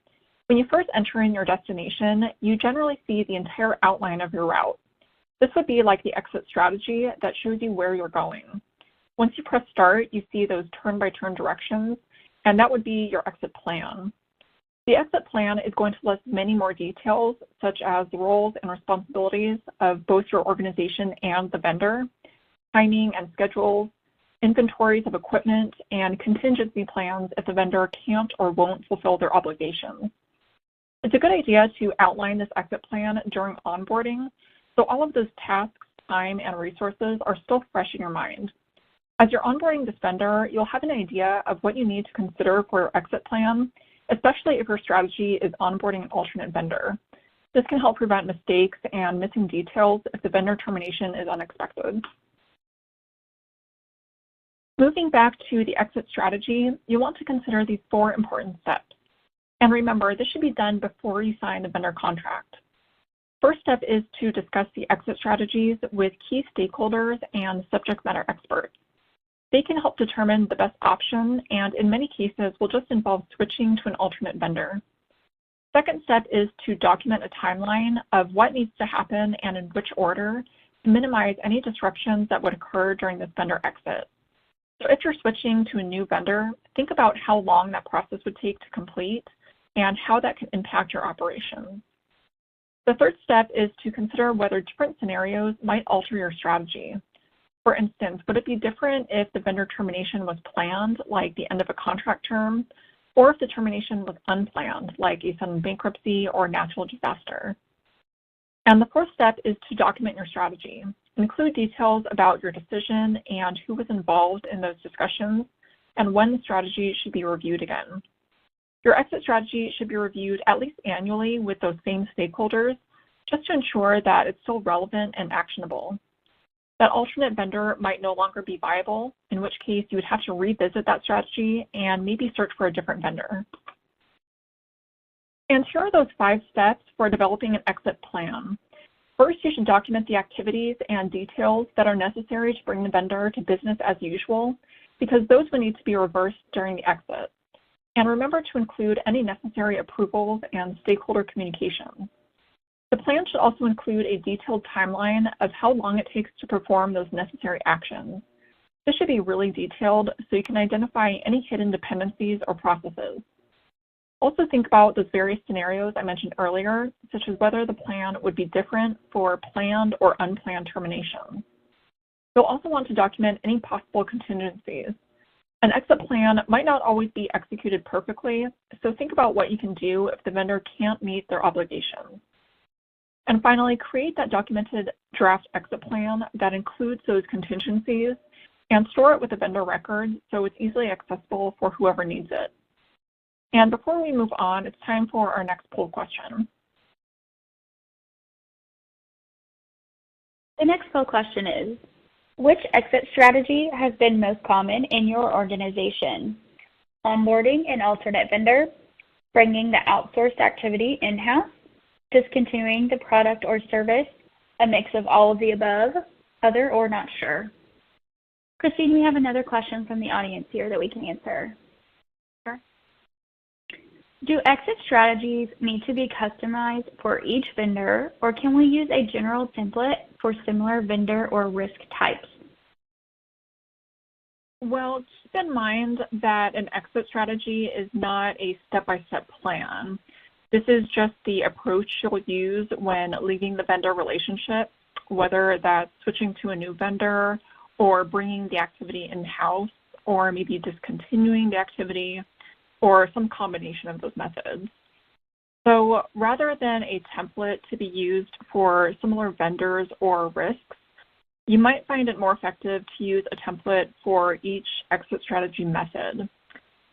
When you first enter in your destination, you generally see the entire outline of your route. This would be like the exit strategy that shows you where you're going. Once you press start, you see those turn-by-turn directions, and that would be your exit plan. The exit plan is going to list many more details, such as the roles and responsibilities of both your organization and the vendor, timing and schedules, inventories of equipment, and contingency plans if the vendor can't or won't fulfill their obligations. It's a good idea to outline this exit plan during onboarding, so all of those tasks, time, and resources are still fresh in your mind. As you're onboarding this vendor, you'll have an idea of what you need to consider for your exit plan, especially if your strategy is onboarding an alternate vendor. This can help prevent mistakes and missing details if the vendor termination is unexpected. Moving back to the exit strategy, you want to consider these 4 important steps. And remember, this should be done before you sign the vendor contract. First step is to discuss the exit strategies with key stakeholders and subject matter experts. They can help determine the best option, and in many cases will just involve switching to an alternate vendor. Second step is to document a timeline of what needs to happen and in which order to minimize any disruptions that would occur during this vendor exit. So if you're switching to a new vendor, think about how long that process would take to complete and how that can impact your operations. The third step is to consider whether different scenarios might alter your strategy. For instance, would it be different if the vendor termination was planned, like the end of a contract term, or if the termination was unplanned, like a sudden bankruptcy or natural disaster? And the fourth step is to document your strategy. Include details about your decision and who was involved in those discussions and when the strategy should be reviewed again. Your exit strategy should be reviewed at least annually with those same stakeholders just to ensure that it's still relevant and actionable. That alternate vendor might no longer be viable, in which case you would have to revisit that strategy and maybe search for a different vendor. And here are those 5 steps for developing an exit plan. First, you should document the activities and details that are necessary to bring the vendor to business as usual, because those will need to be reversed during the exit. And remember to include any necessary approvals and stakeholder communication. The plan should also include a detailed timeline of how long it takes to perform those necessary actions. This should be really detailed so you can identify any hidden dependencies or processes. Also think about those various scenarios I mentioned earlier, such as whether the plan would be different for planned or unplanned termination. You'll also want to document any possible contingencies. An exit plan might not always be executed perfectly, so think about what you can do if the vendor can't meet their obligations. And finally, create that documented draft exit plan that includes those contingencies and store it with the vendor record so it's easily accessible for whoever needs it. And before we move on, it's time for our next poll question. The next poll question is, which exit strategy has been most common in your organization? Onboarding an alternate vendor, bringing the outsourced activity in-house, discontinuing the product or service, a mix of all of the above, other or not sure? Christine, we have another question from the audience here that we can answer. Sure. Do exit strategies need to be customized for each vendor, or can we use a general template for similar vendor or risk types? Well, keep in mind that an exit strategy is not a step-by-step plan. This is just the approach you'll use when leaving the vendor relationship, whether that's switching to a new vendor or bringing the activity in-house, or maybe discontinuing the activity, or some combination of those methods. So rather than a template to be used for similar vendors or risks, you might find it more effective to use a template for each exit strategy method.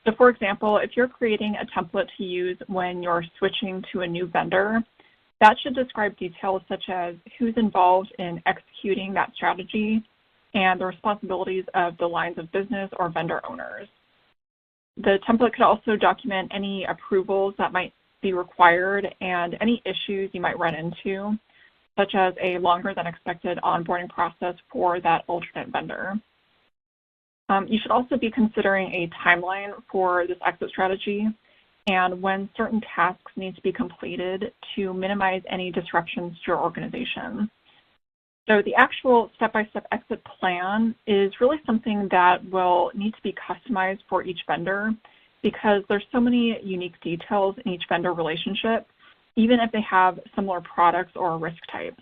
So for example, if you're creating a template to use when you're switching to a new vendor, that should describe details such as who's involved in executing that strategy and the responsibilities of the lines of business or vendor owners. The template could also document any approvals that might be required and any issues you might run into, such as a longer than expected onboarding process for that alternate vendor. You should also be considering a timeline for this exit strategy and when certain tasks need to be completed to minimize any disruptions to your organization. So the actual step-by-step exit plan is really something that will need to be customized for each vendor because there's so many unique details in each vendor relationship, even if they have similar products or risk types.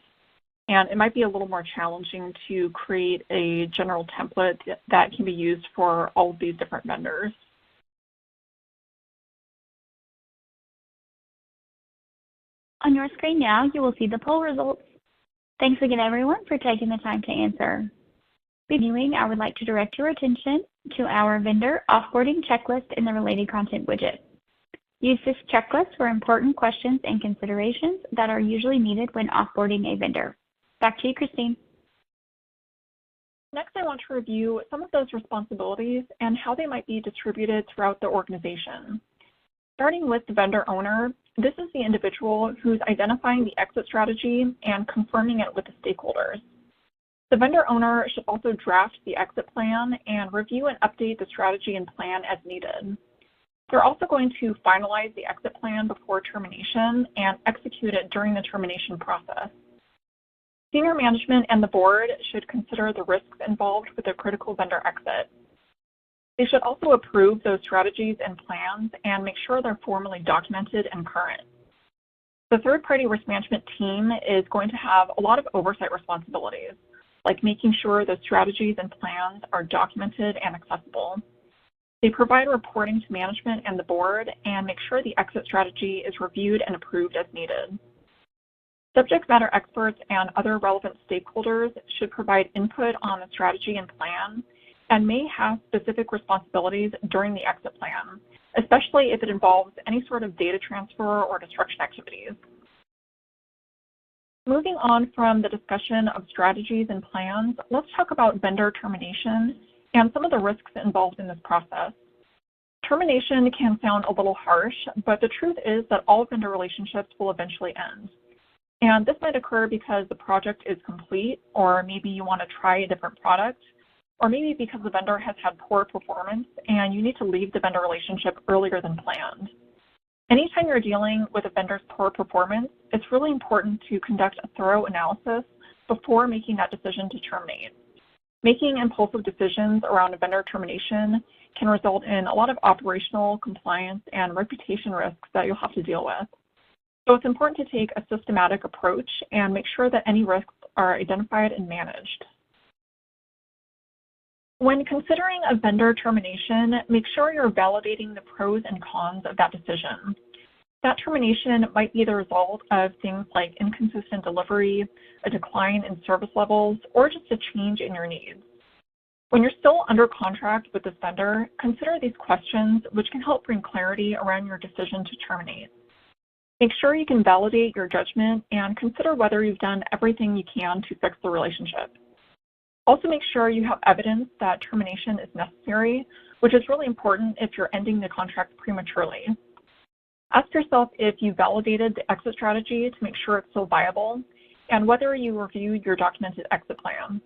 And it might be a little more challenging to create a general template that can be used for all of these different vendors. On your screen now, you will see the poll results. Thanks again, everyone, for taking the time to answer. Continuing, I would like to direct your attention to our vendor offboarding checklist in the related content widget. Use this checklist for important questions and considerations that are usually needed when offboarding a vendor. Back to you, Christine. Next, I want to review some of those responsibilities and how they might be distributed throughout the organization. Starting with the vendor owner, this is the individual who's identifying the exit strategy and confirming it with the stakeholders. The vendor owner should also draft the exit plan and review and update the strategy and plan as needed. They're also going to finalize the exit plan before termination and execute it during the termination process. Senior management and the board should consider the risks involved with a critical vendor exit. They should also approve those strategies and plans and make sure they're formally documented and current. The third-party risk management team is going to have a lot of oversight responsibilities, like making sure the strategies and plans are documented and accessible. They provide reporting to management and the board and make sure the exit strategy is reviewed and approved as needed. Subject matter experts and other relevant stakeholders should provide input on the strategy and plan and may have specific responsibilities during the exit plan, especially if it involves any sort of data transfer or destruction activities. Moving on from the discussion of strategies and plans, let's talk about vendor termination and some of the risks involved in this process. Termination can sound a little harsh, but the truth is that all vendor relationships will eventually end. And this might occur because the project is complete, or maybe you want to try a different product, or maybe because the vendor has had poor performance and you need to leave the vendor relationship earlier than planned. Anytime you're dealing with a vendor's poor performance, it's really important to conduct a thorough analysis before making that decision to terminate. Making impulsive decisions around a vendor termination can result in a lot of operational, compliance, and reputation risks that you'll have to deal with. So it's important to take a systematic approach and make sure that any risks are identified and managed. When considering a vendor termination, make sure you're validating the pros and cons of that decision. That termination might be the result of things like inconsistent delivery, a decline in service levels, or just a change in your needs. When you're still under contract with this vendor, consider these questions, which can help bring clarity around your decision to terminate. Make sure you can validate your judgment and consider whether you've done everything you can to fix the relationship. Also make sure you have evidence that termination is necessary, which is really important if you're ending the contract prematurely. Ask yourself if you validated the exit strategy to make sure it's still viable, and whether you reviewed your documented exit plan.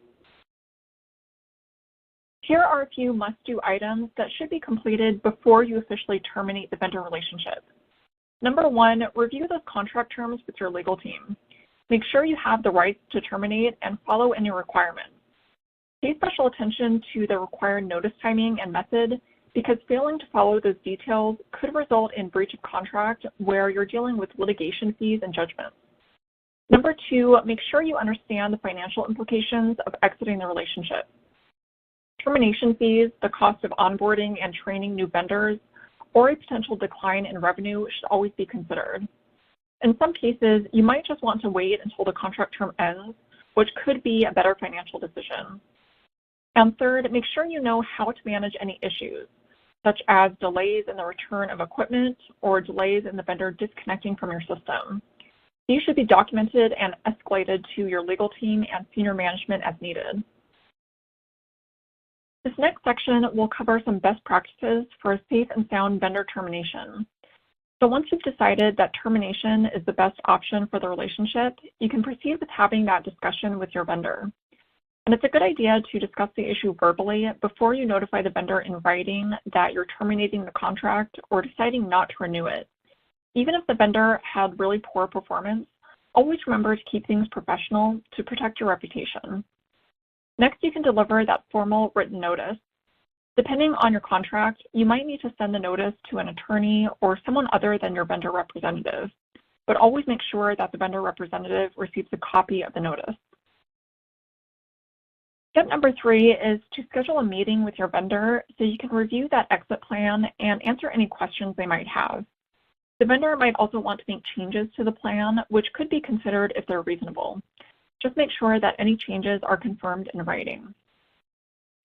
Here are a few must-do items that should be completed before you officially terminate the vendor relationship. Number one, review those contract terms with your legal team. Make sure you have the rights to terminate and follow any requirements. Pay special attention to the required notice timing and method, because failing to follow those details could result in breach of contract where you're dealing with litigation fees and judgments. Number two, make sure you understand the financial implications of exiting the relationship. Termination fees, the cost of onboarding and training new vendors, or a potential decline in revenue should always be considered. In some cases, you might just want to wait until the contract term ends, which could be a better financial decision. And third, make sure you know how to manage any issues, such as delays in the return of equipment or delays in the vendor disconnecting from your system. These should be documented and escalated to your legal team and senior management as needed. This next section will cover some best practices for a safe and sound vendor termination. So once you've decided that termination is the best option for the relationship, you can proceed with having that discussion with your vendor. And it's a good idea to discuss the issue verbally before you notify the vendor in writing that you're terminating the contract or deciding not to renew it. Even if the vendor had really poor performance, Always remember to keep things professional to protect your reputation. Next, you can deliver that formal written notice. Depending on your contract, you might need to send the notice to an attorney or someone other than your vendor representative, but always make sure that the vendor representative receives a copy of the notice. Step number 3 is to schedule a meeting with your vendor so you can review that exit plan and answer any questions they might have. The vendor might also want to make changes to the plan, which could be considered if they're reasonable. Just make sure that any changes are confirmed in writing.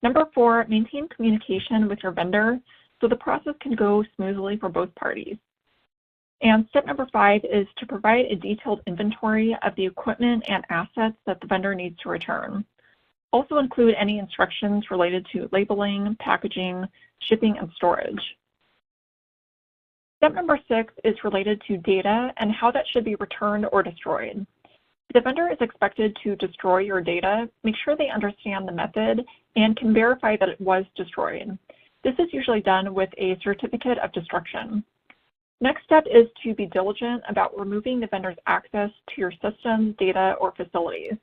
Number 4, maintain communication with your vendor so the process can go smoothly for both parties. And step number 5 is to provide a detailed inventory of the equipment and assets that the vendor needs to return. Also include any instructions related to labeling, packaging, shipping, and storage. Step number 6 is related to data and how that should be returned or destroyed. If the vendor is expected to destroy your data, make sure they understand the method and can verify that it was destroyed. This is usually done with a certificate of destruction. Next step is to be diligent about removing the vendor's access to your systems, data, or facilities.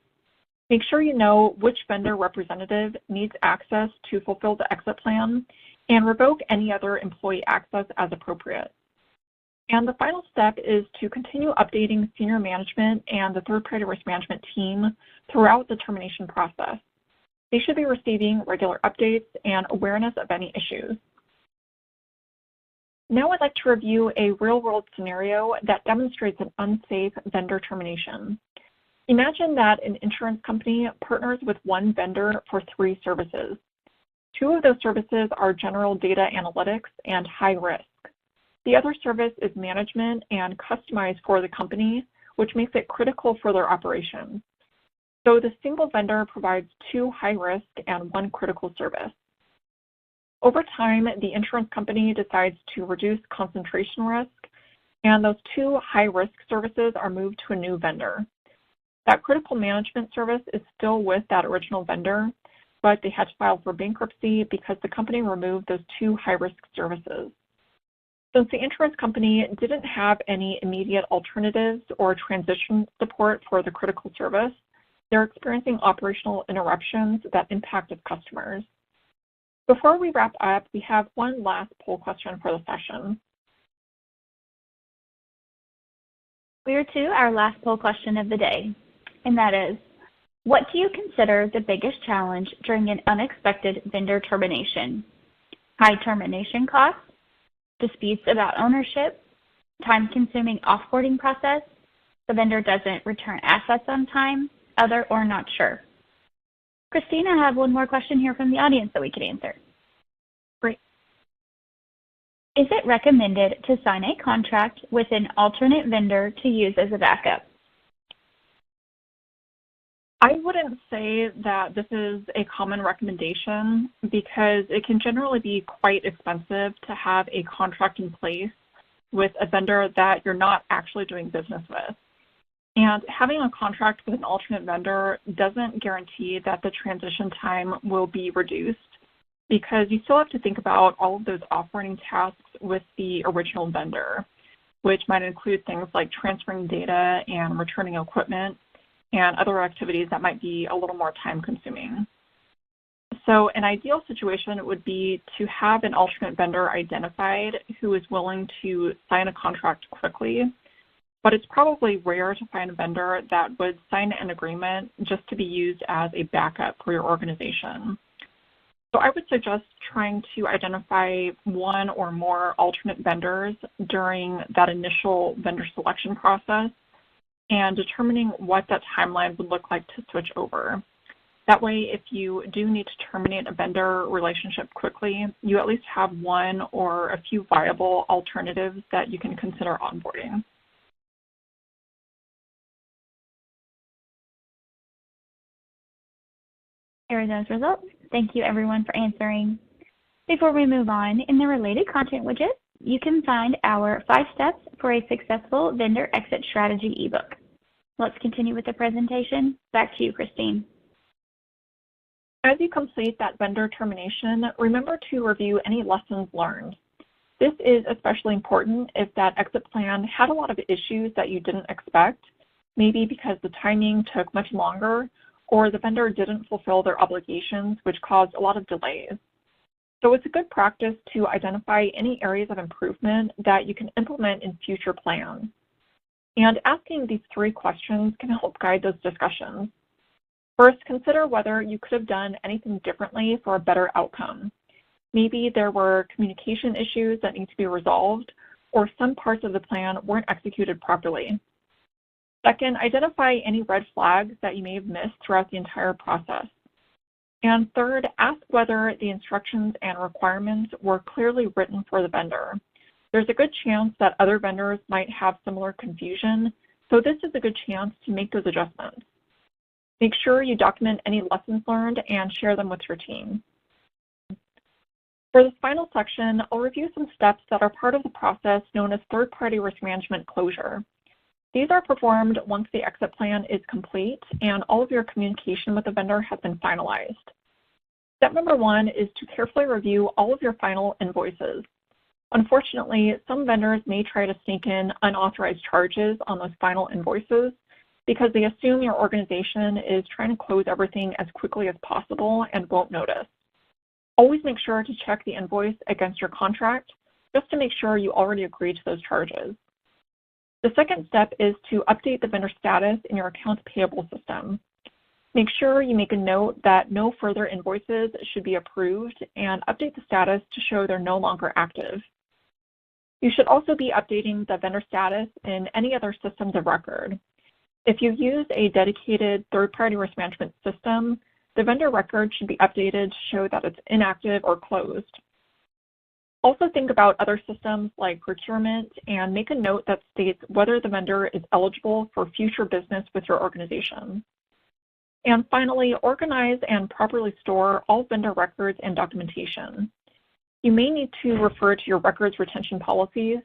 Make sure you know which vendor representative needs access to fulfill the exit plan and revoke any other employee access as appropriate. And the final step is to continue updating senior management and the third-party risk management team throughout the termination process. They should be receiving regular updates and awareness of any issues. Now I'd like to review a real-world scenario that demonstrates an unsafe vendor termination. Imagine that an insurance company partners with one vendor for 3 services. 2 of those services are general data analytics and high risk. The other service is management and customized for the company, which makes it critical for their operations. So the single vendor provides 2 high risk and 1 critical service. Over time, the insurance company decides to reduce concentration risk, and those 2 high risk services are moved to a new vendor. That critical management service is still with that original vendor, but they had to file for bankruptcy because the company removed those 2 high risk services. Since the insurance company didn't have any immediate alternatives or transition support for the critical service, they're experiencing operational interruptions that impacted customers. Before we wrap up, we have one last poll question for the session. We are to our last poll question of the day, and that is, what do you consider the biggest challenge during an unexpected vendor termination? High termination costs, disputes about ownership, time-consuming offboarding process, the vendor doesn't return assets on time, other, or not sure. Christine, I have one more question here from the audience that we could answer. Great. Is it recommended to sign a contract with an alternate vendor to use as a backup? I wouldn't say that this is a common recommendation because it can generally be quite expensive to have a contract in place with a vendor that you're not actually doing business with. And having a contract with an alternate vendor doesn't guarantee that the transition time will be reduced because you still have to think about all of those offboarding tasks with the original vendor, which might include things like transferring data and returning equipment and other activities that might be a little more time-consuming. So an ideal situation would be to have an alternate vendor identified who is willing to sign a contract quickly, but it's probably rare to find a vendor that would sign an agreement just to be used as a backup for your organization. So I would suggest trying to identify one or more alternate vendors during that initial vendor selection process and determining what that timeline would look like to switch over. That way, if you do need to terminate a vendor relationship quickly, you at least have one or a few viable alternatives that you can consider onboarding. Here are those results. Thank you everyone for answering. Before we move on, in the related content widget, you can find our 5 steps for a successful vendor exit strategy ebook. Let's continue with the presentation. Back to you, Christine. As you complete that vendor termination, remember to review any lessons learned. This is especially important if that exit plan had a lot of issues that you didn't expect, maybe because the timing took much longer or the vendor didn't fulfill their obligations, which caused a lot of delays. So it's a good practice to identify any areas of improvement that you can implement in future plans. And asking these 3 questions can help guide those discussions. First, consider whether you could have done anything differently for a better outcome. Maybe there were communication issues that need to be resolved, or some parts of the plan weren't executed properly. Second, identify any red flags that you may have missed throughout the entire process. And third, ask whether the instructions and requirements were clearly written for the vendor. There's a good chance that other vendors might have similar confusion, so this is a good chance to make those adjustments. Make sure you document any lessons learned and share them with your team. For this final section, I'll review some steps that are part of the process known as third-party risk management closure. These are performed once the exit plan is complete and all of your communication with the vendor has been finalized. Step number 1 is to carefully review all of your final invoices. Unfortunately, some vendors may try to sneak in unauthorized charges on those final invoices because they assume your organization is trying to close everything as quickly as possible and won't notice. Always make sure to check the invoice against your contract just to make sure you already agreed to those charges. The second step is to update the vendor status in your accounts payable system. Make sure you make a note that no further invoices should be approved and update the status to show they're no longer active. You should also be updating the vendor status in any other systems of record. If you use a dedicated third-party risk management system, the vendor record should be updated to show that it's inactive or closed. Also think about other systems like procurement and make a note that states whether the vendor is eligible for future business with your organization. And finally, organize and properly store all vendor records and documentation. You may need to refer to your records retention policies,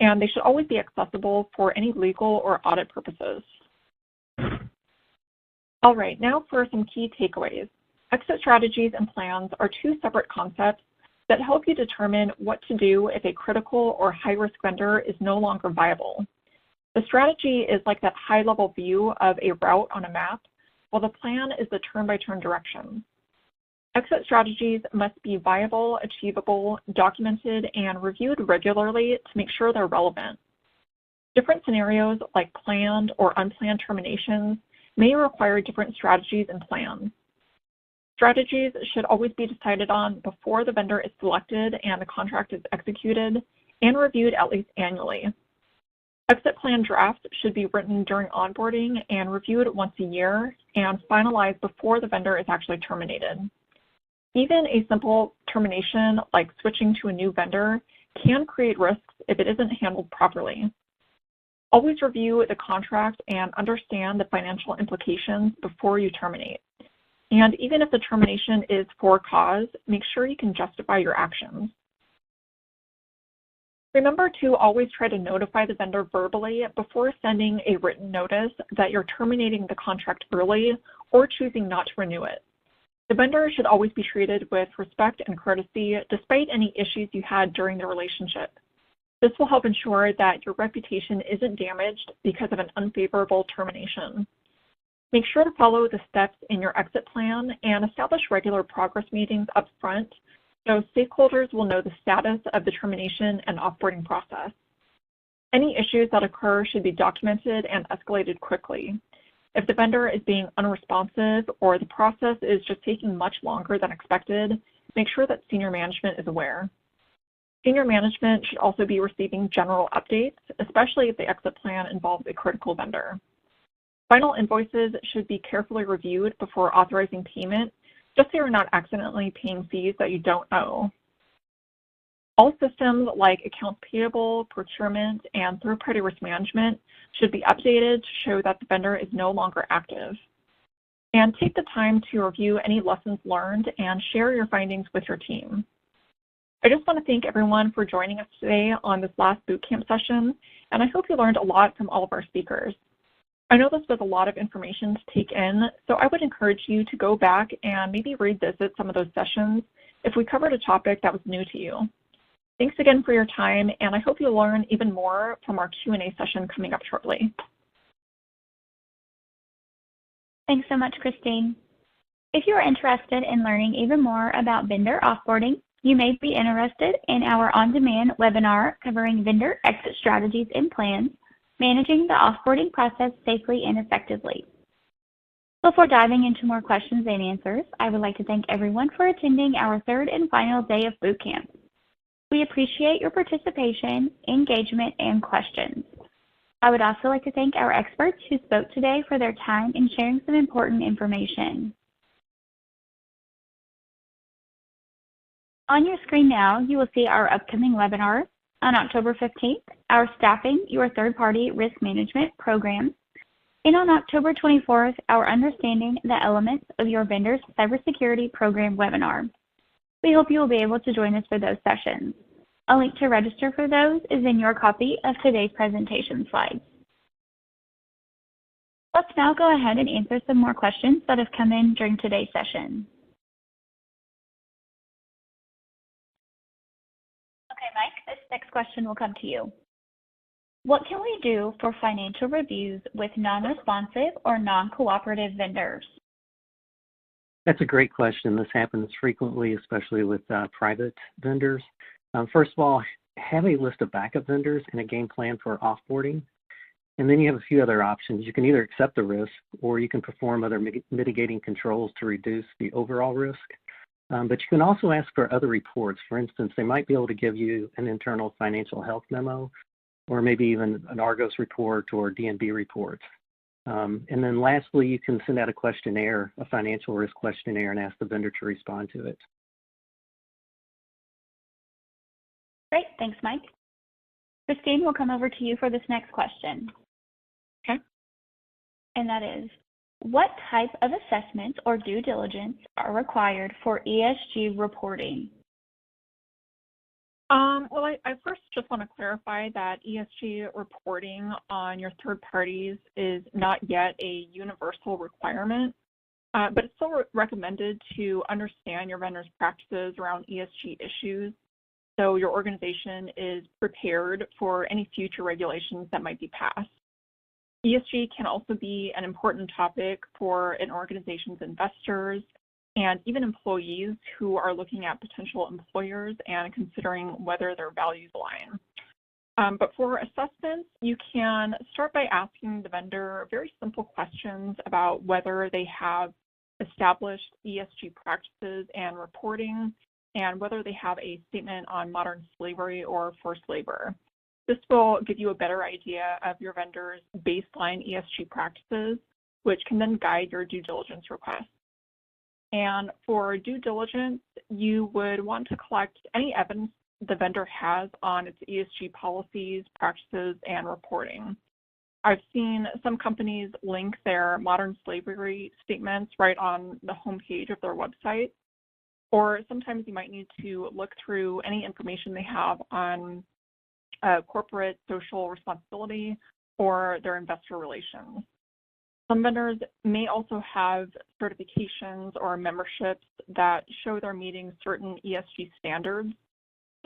and they should always be accessible for any legal or audit purposes. All right, now for some key takeaways. Exit strategies and plans are 2 separate concepts that help you determine what to do if a critical or high-risk vendor is no longer viable. The strategy is like that high-level view of a route on a map, while the plan is the turn-by-turn direction. Exit strategies must be viable, achievable, documented, and reviewed regularly to make sure they're relevant. Different scenarios like planned or unplanned terminations may require different strategies and plans. Strategies should always be decided on before the vendor is selected and the contract is executed, and reviewed at least annually. Exit plan drafts should be written during onboarding and reviewed once a year and finalized before the vendor is actually terminated. Even a simple termination like switching to a new vendor can create risks if it isn't handled properly. Always review the contract and understand the financial implications before you terminate. And even if the termination is for cause, make sure you can justify your actions. Remember to always try to notify the vendor verbally before sending a written notice that you're terminating the contract early or choosing not to renew it. The vendor should always be treated with respect and courtesy despite any issues you had during the relationship. This will help ensure that your reputation isn't damaged because of an unfavorable termination. Make sure to follow the steps in your exit plan and establish regular progress meetings up front so stakeholders will know the status of the termination and offboarding process. Any issues that occur should be documented and escalated quickly. If the vendor is being unresponsive or the process is just taking much longer than expected, make sure that senior management is aware. Senior management should also be receiving general updates, especially if the exit plan involves a critical vendor. Final invoices should be carefully reviewed before authorizing payment, just so you're not accidentally paying fees that you don't owe. All systems like accounts payable, procurement, and third-party risk management should be updated to show that the vendor is no longer active. And take the time to review any lessons learned and share your findings with your team. I just want to thank everyone for joining us today on this last bootcamp session, and I hope you learned a lot from all of our speakers. I know this was a lot of information to take in, so I would encourage you to go back and maybe revisit some of those sessions if we covered a topic that was new to you. Thanks again for your time, and I hope you'll learn even more from our Q&A session coming up shortly. Thanks so much, Christine. If you are interested in learning even more about vendor offboarding, you may be interested in our on-demand webinar covering vendor exit strategies and plans, managing the offboarding process safely and effectively. Before diving into more questions and answers, I would like to thank everyone for attending our third and final day of Bootcamp. We appreciate your participation, engagement, and questions. I would also like to thank our experts who spoke today for their time in sharing some important information. On your screen now, you will see our upcoming webinar. On October 15th, our Staffing Your Third-Party Risk Management program. And on October 24th, our Understanding the Elements of Your Vendor's Cybersecurity Program webinar. We hope you will be able to join us for those sessions. A link to register for those is in your copy of today's presentation slides. Let's now go ahead and answer some more questions that have come in during today's session. Okay, Mike, this next question will come to you. What can we do for financial reviews with non-responsive or non-cooperative vendors? That's a great question. This happens frequently, especially with private vendors. First of all, have a list of backup vendors and a game plan for offboarding. And then you have a few other options. You can either accept the risk or you can perform other mitigating controls to reduce the overall risk. But you can also ask for other reports. For instance, they might be able to give you an internal financial health memo, or maybe even an Argos report or DNB report. And then lastly, you can send out a questionnaire, a financial risk questionnaire, and ask the vendor to respond to it. Great, thanks, Mike. Christine, we'll come over to you for this next question. Okay. And that is, what type of assessments or due diligence are required for ESG reporting? Well, I first just want to clarify that ESG reporting on your third parties is not yet a universal requirement, but it's still recommended to understand your vendor's practices around ESG issues so your organization is prepared for any future regulations that might be passed. ESG can also be an important topic for an organization's investors and even employees who are looking at potential employers and considering whether their values align. But for assessments, you can start by asking the vendor very simple questions about whether they have established ESG practices and reporting, and whether they have a statement on modern slavery or forced labor. This will give you a better idea of your vendor's baseline ESG practices, which can then guide your due diligence request. And for due diligence, you would want to collect any evidence the vendor has on its ESG policies, practices, and reporting. I've seen some companies link their modern slavery statements right on the homepage of their website, or sometimes you might need to look through any information they have on corporate social responsibility or their investor relations. Some vendors may also have certifications or memberships that show they're meeting certain ESG standards,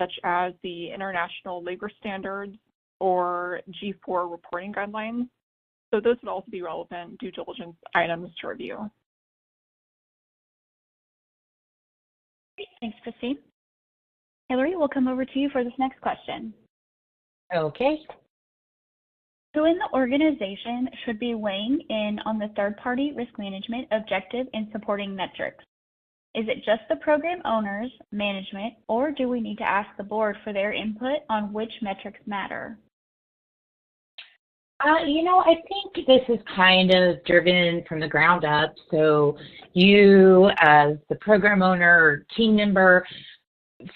such as the International Labor Standards or G4 reporting guidelines. So those would also be relevant due diligence items to review. Thanks, Christine. Hillary, we'll come over to you for this next question. Okay. Who in the organization should be weighing in on the third-party risk management objective and supporting metrics? Is it just the program owners, management, or do we need to ask the board for their input on which metrics matter? I think this is kind of driven from the ground up. So you, as the program owner or team member,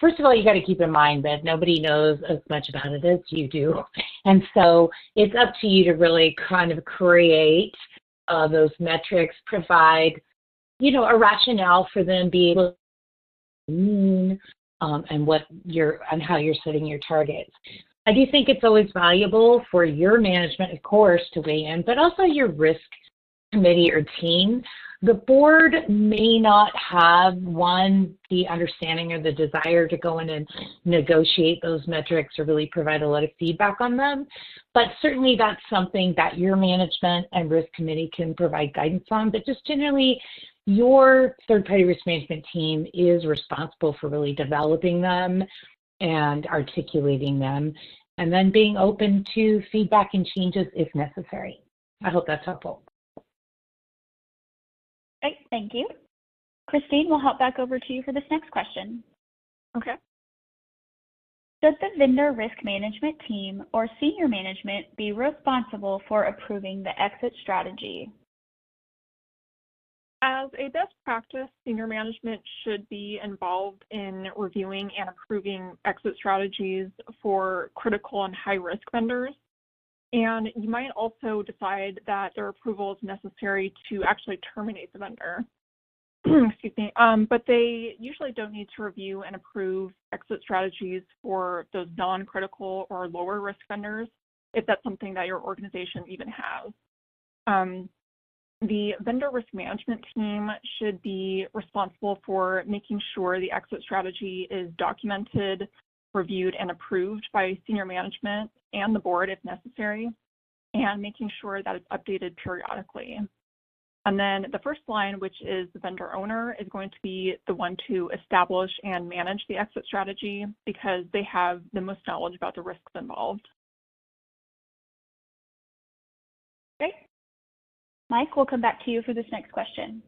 first of all, you got to keep in mind that nobody knows as much about it as you do. And so it's up to you to really kind of create those metrics, provide, a rationale for them be able to mean and how you're setting your targets. I do think it's always valuable for your management, of course, to weigh in, but also your risk committee or team. The board may not have the understanding or the desire to go in and negotiate those metrics or really provide a lot of feedback on them, but certainly that's something that your management and risk committee can provide guidance on. But just generally, your third-party risk management team is responsible for really developing them and articulating them, and then being open to feedback and changes if necessary. I hope that's helpful. Great, thank you. Christine, we'll hop back over to you for this next question. Okay. Should the vendor risk management team or senior management be responsible for approving the exit strategy? As a best practice, senior management should be involved in reviewing and approving exit strategies for critical and high-risk vendors. And you might also decide that their approval is necessary to actually terminate the vendor. Excuse me. But they usually don't need to review and approve exit strategies for those non-critical or lower risk vendors, if that's something that your organization even has. The vendor risk management team should be responsible for making sure the exit strategy is documented, reviewed, and approved by senior management and the board if necessary, and making sure that it's updated periodically. And then the first line, which is the vendor owner, is going to be the one to establish and manage the exit strategy because they have the most knowledge about the risks involved. Great. Mike, we'll come back to you for this next question.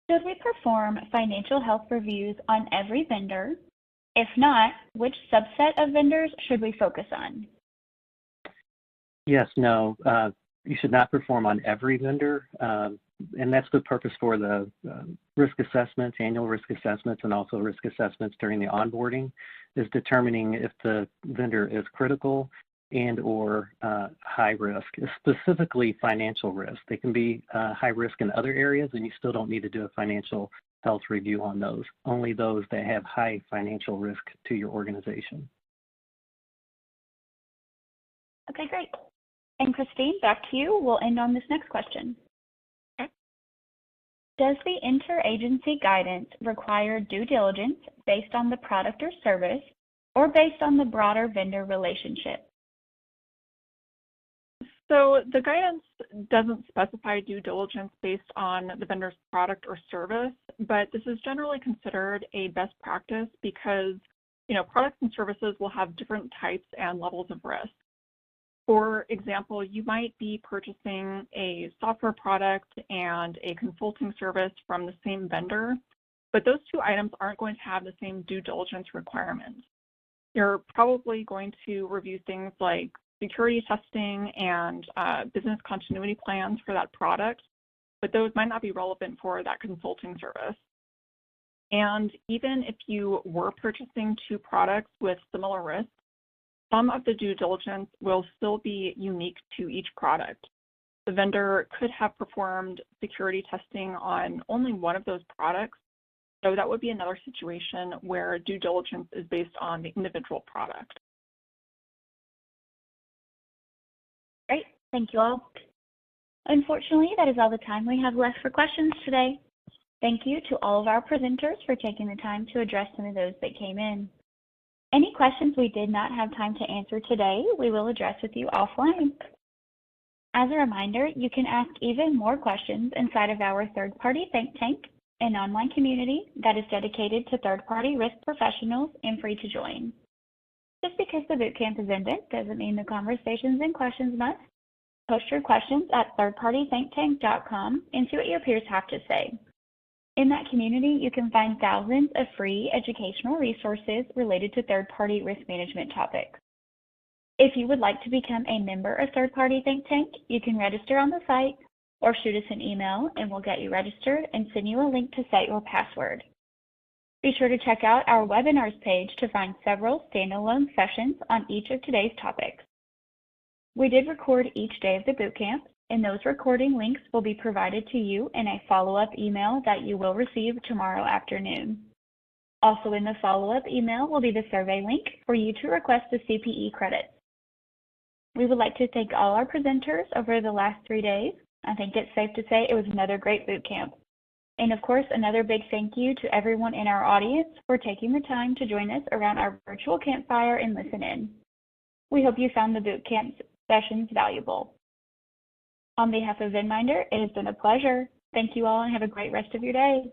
Should we perform financial health reviews on every vendor? If not, which subset of vendors should we focus on? Yes, no, you should not perform on every vendor, and that's the purpose for the risk assessments, annual risk assessments, and also risk assessments during the onboarding, is determining if the vendor is critical and or high risk, specifically financial risk. They can be high risk in other areas, and you still don't need to do a financial health review on those, only those that have high financial risk to your organization. Okay, great. And Christine, back to you. We'll end on this next question. Okay. Does the interagency guidance require due diligence based on the product or service or based on the broader vendor relationship? So the guidance doesn't specify due diligence based on the vendor's product or service, but this is generally considered a best practice because, products and services will have different types and levels of risk. For example, you might be purchasing a software product and a consulting service from the same vendor, but those two items aren't going to have the same due diligence requirements. You're probably going to review things like security testing and business continuity plans for that product, but those might not be relevant for that consulting service. And even if you were purchasing two products with similar risks, some of the due diligence will still be unique to each product. The vendor could have performed security testing on only one of those products, so that would be another situation where due diligence is based on the individual product. Great, thank you all. Unfortunately, that is all the time we have left for questions today. Thank you to all of our presenters for taking the time to address some of those that came in. Any questions we did not have time to answer today, we will address with you offline. As a reminder, you can ask even more questions inside of our third-party think tank, an online community that is dedicated to third-party risk professionals and free to join. Just because the bootcamp is ended doesn't mean the conversations and questions must. Post your questions at thirdpartythinktank.com and see what your peers have to say. In that community, you can find thousands of free educational resources related to third-party risk management topics. If you would like to become a member of Third Party Think Tank, you can register on the site or shoot us an email and we'll get you registered and send you a link to set your password. Be sure to check out our webinars page to find several standalone sessions on each of today's topics. We did record each day of the bootcamp, and those recording links will be provided to you in a follow-up email that you will receive tomorrow afternoon. Also in the follow-up email will be the survey link for you to request the CPE credits. We would like to thank all our presenters over the last 3 days I think it's safe to say it was another great boot camp. And of course, another big thank you to everyone in our audience for taking the time to join us around our virtual campfire and listen in. We hope you found the boot camp sessions valuable. On behalf of VinMinder, it has been a pleasure. Thank you all and have a great rest of your day.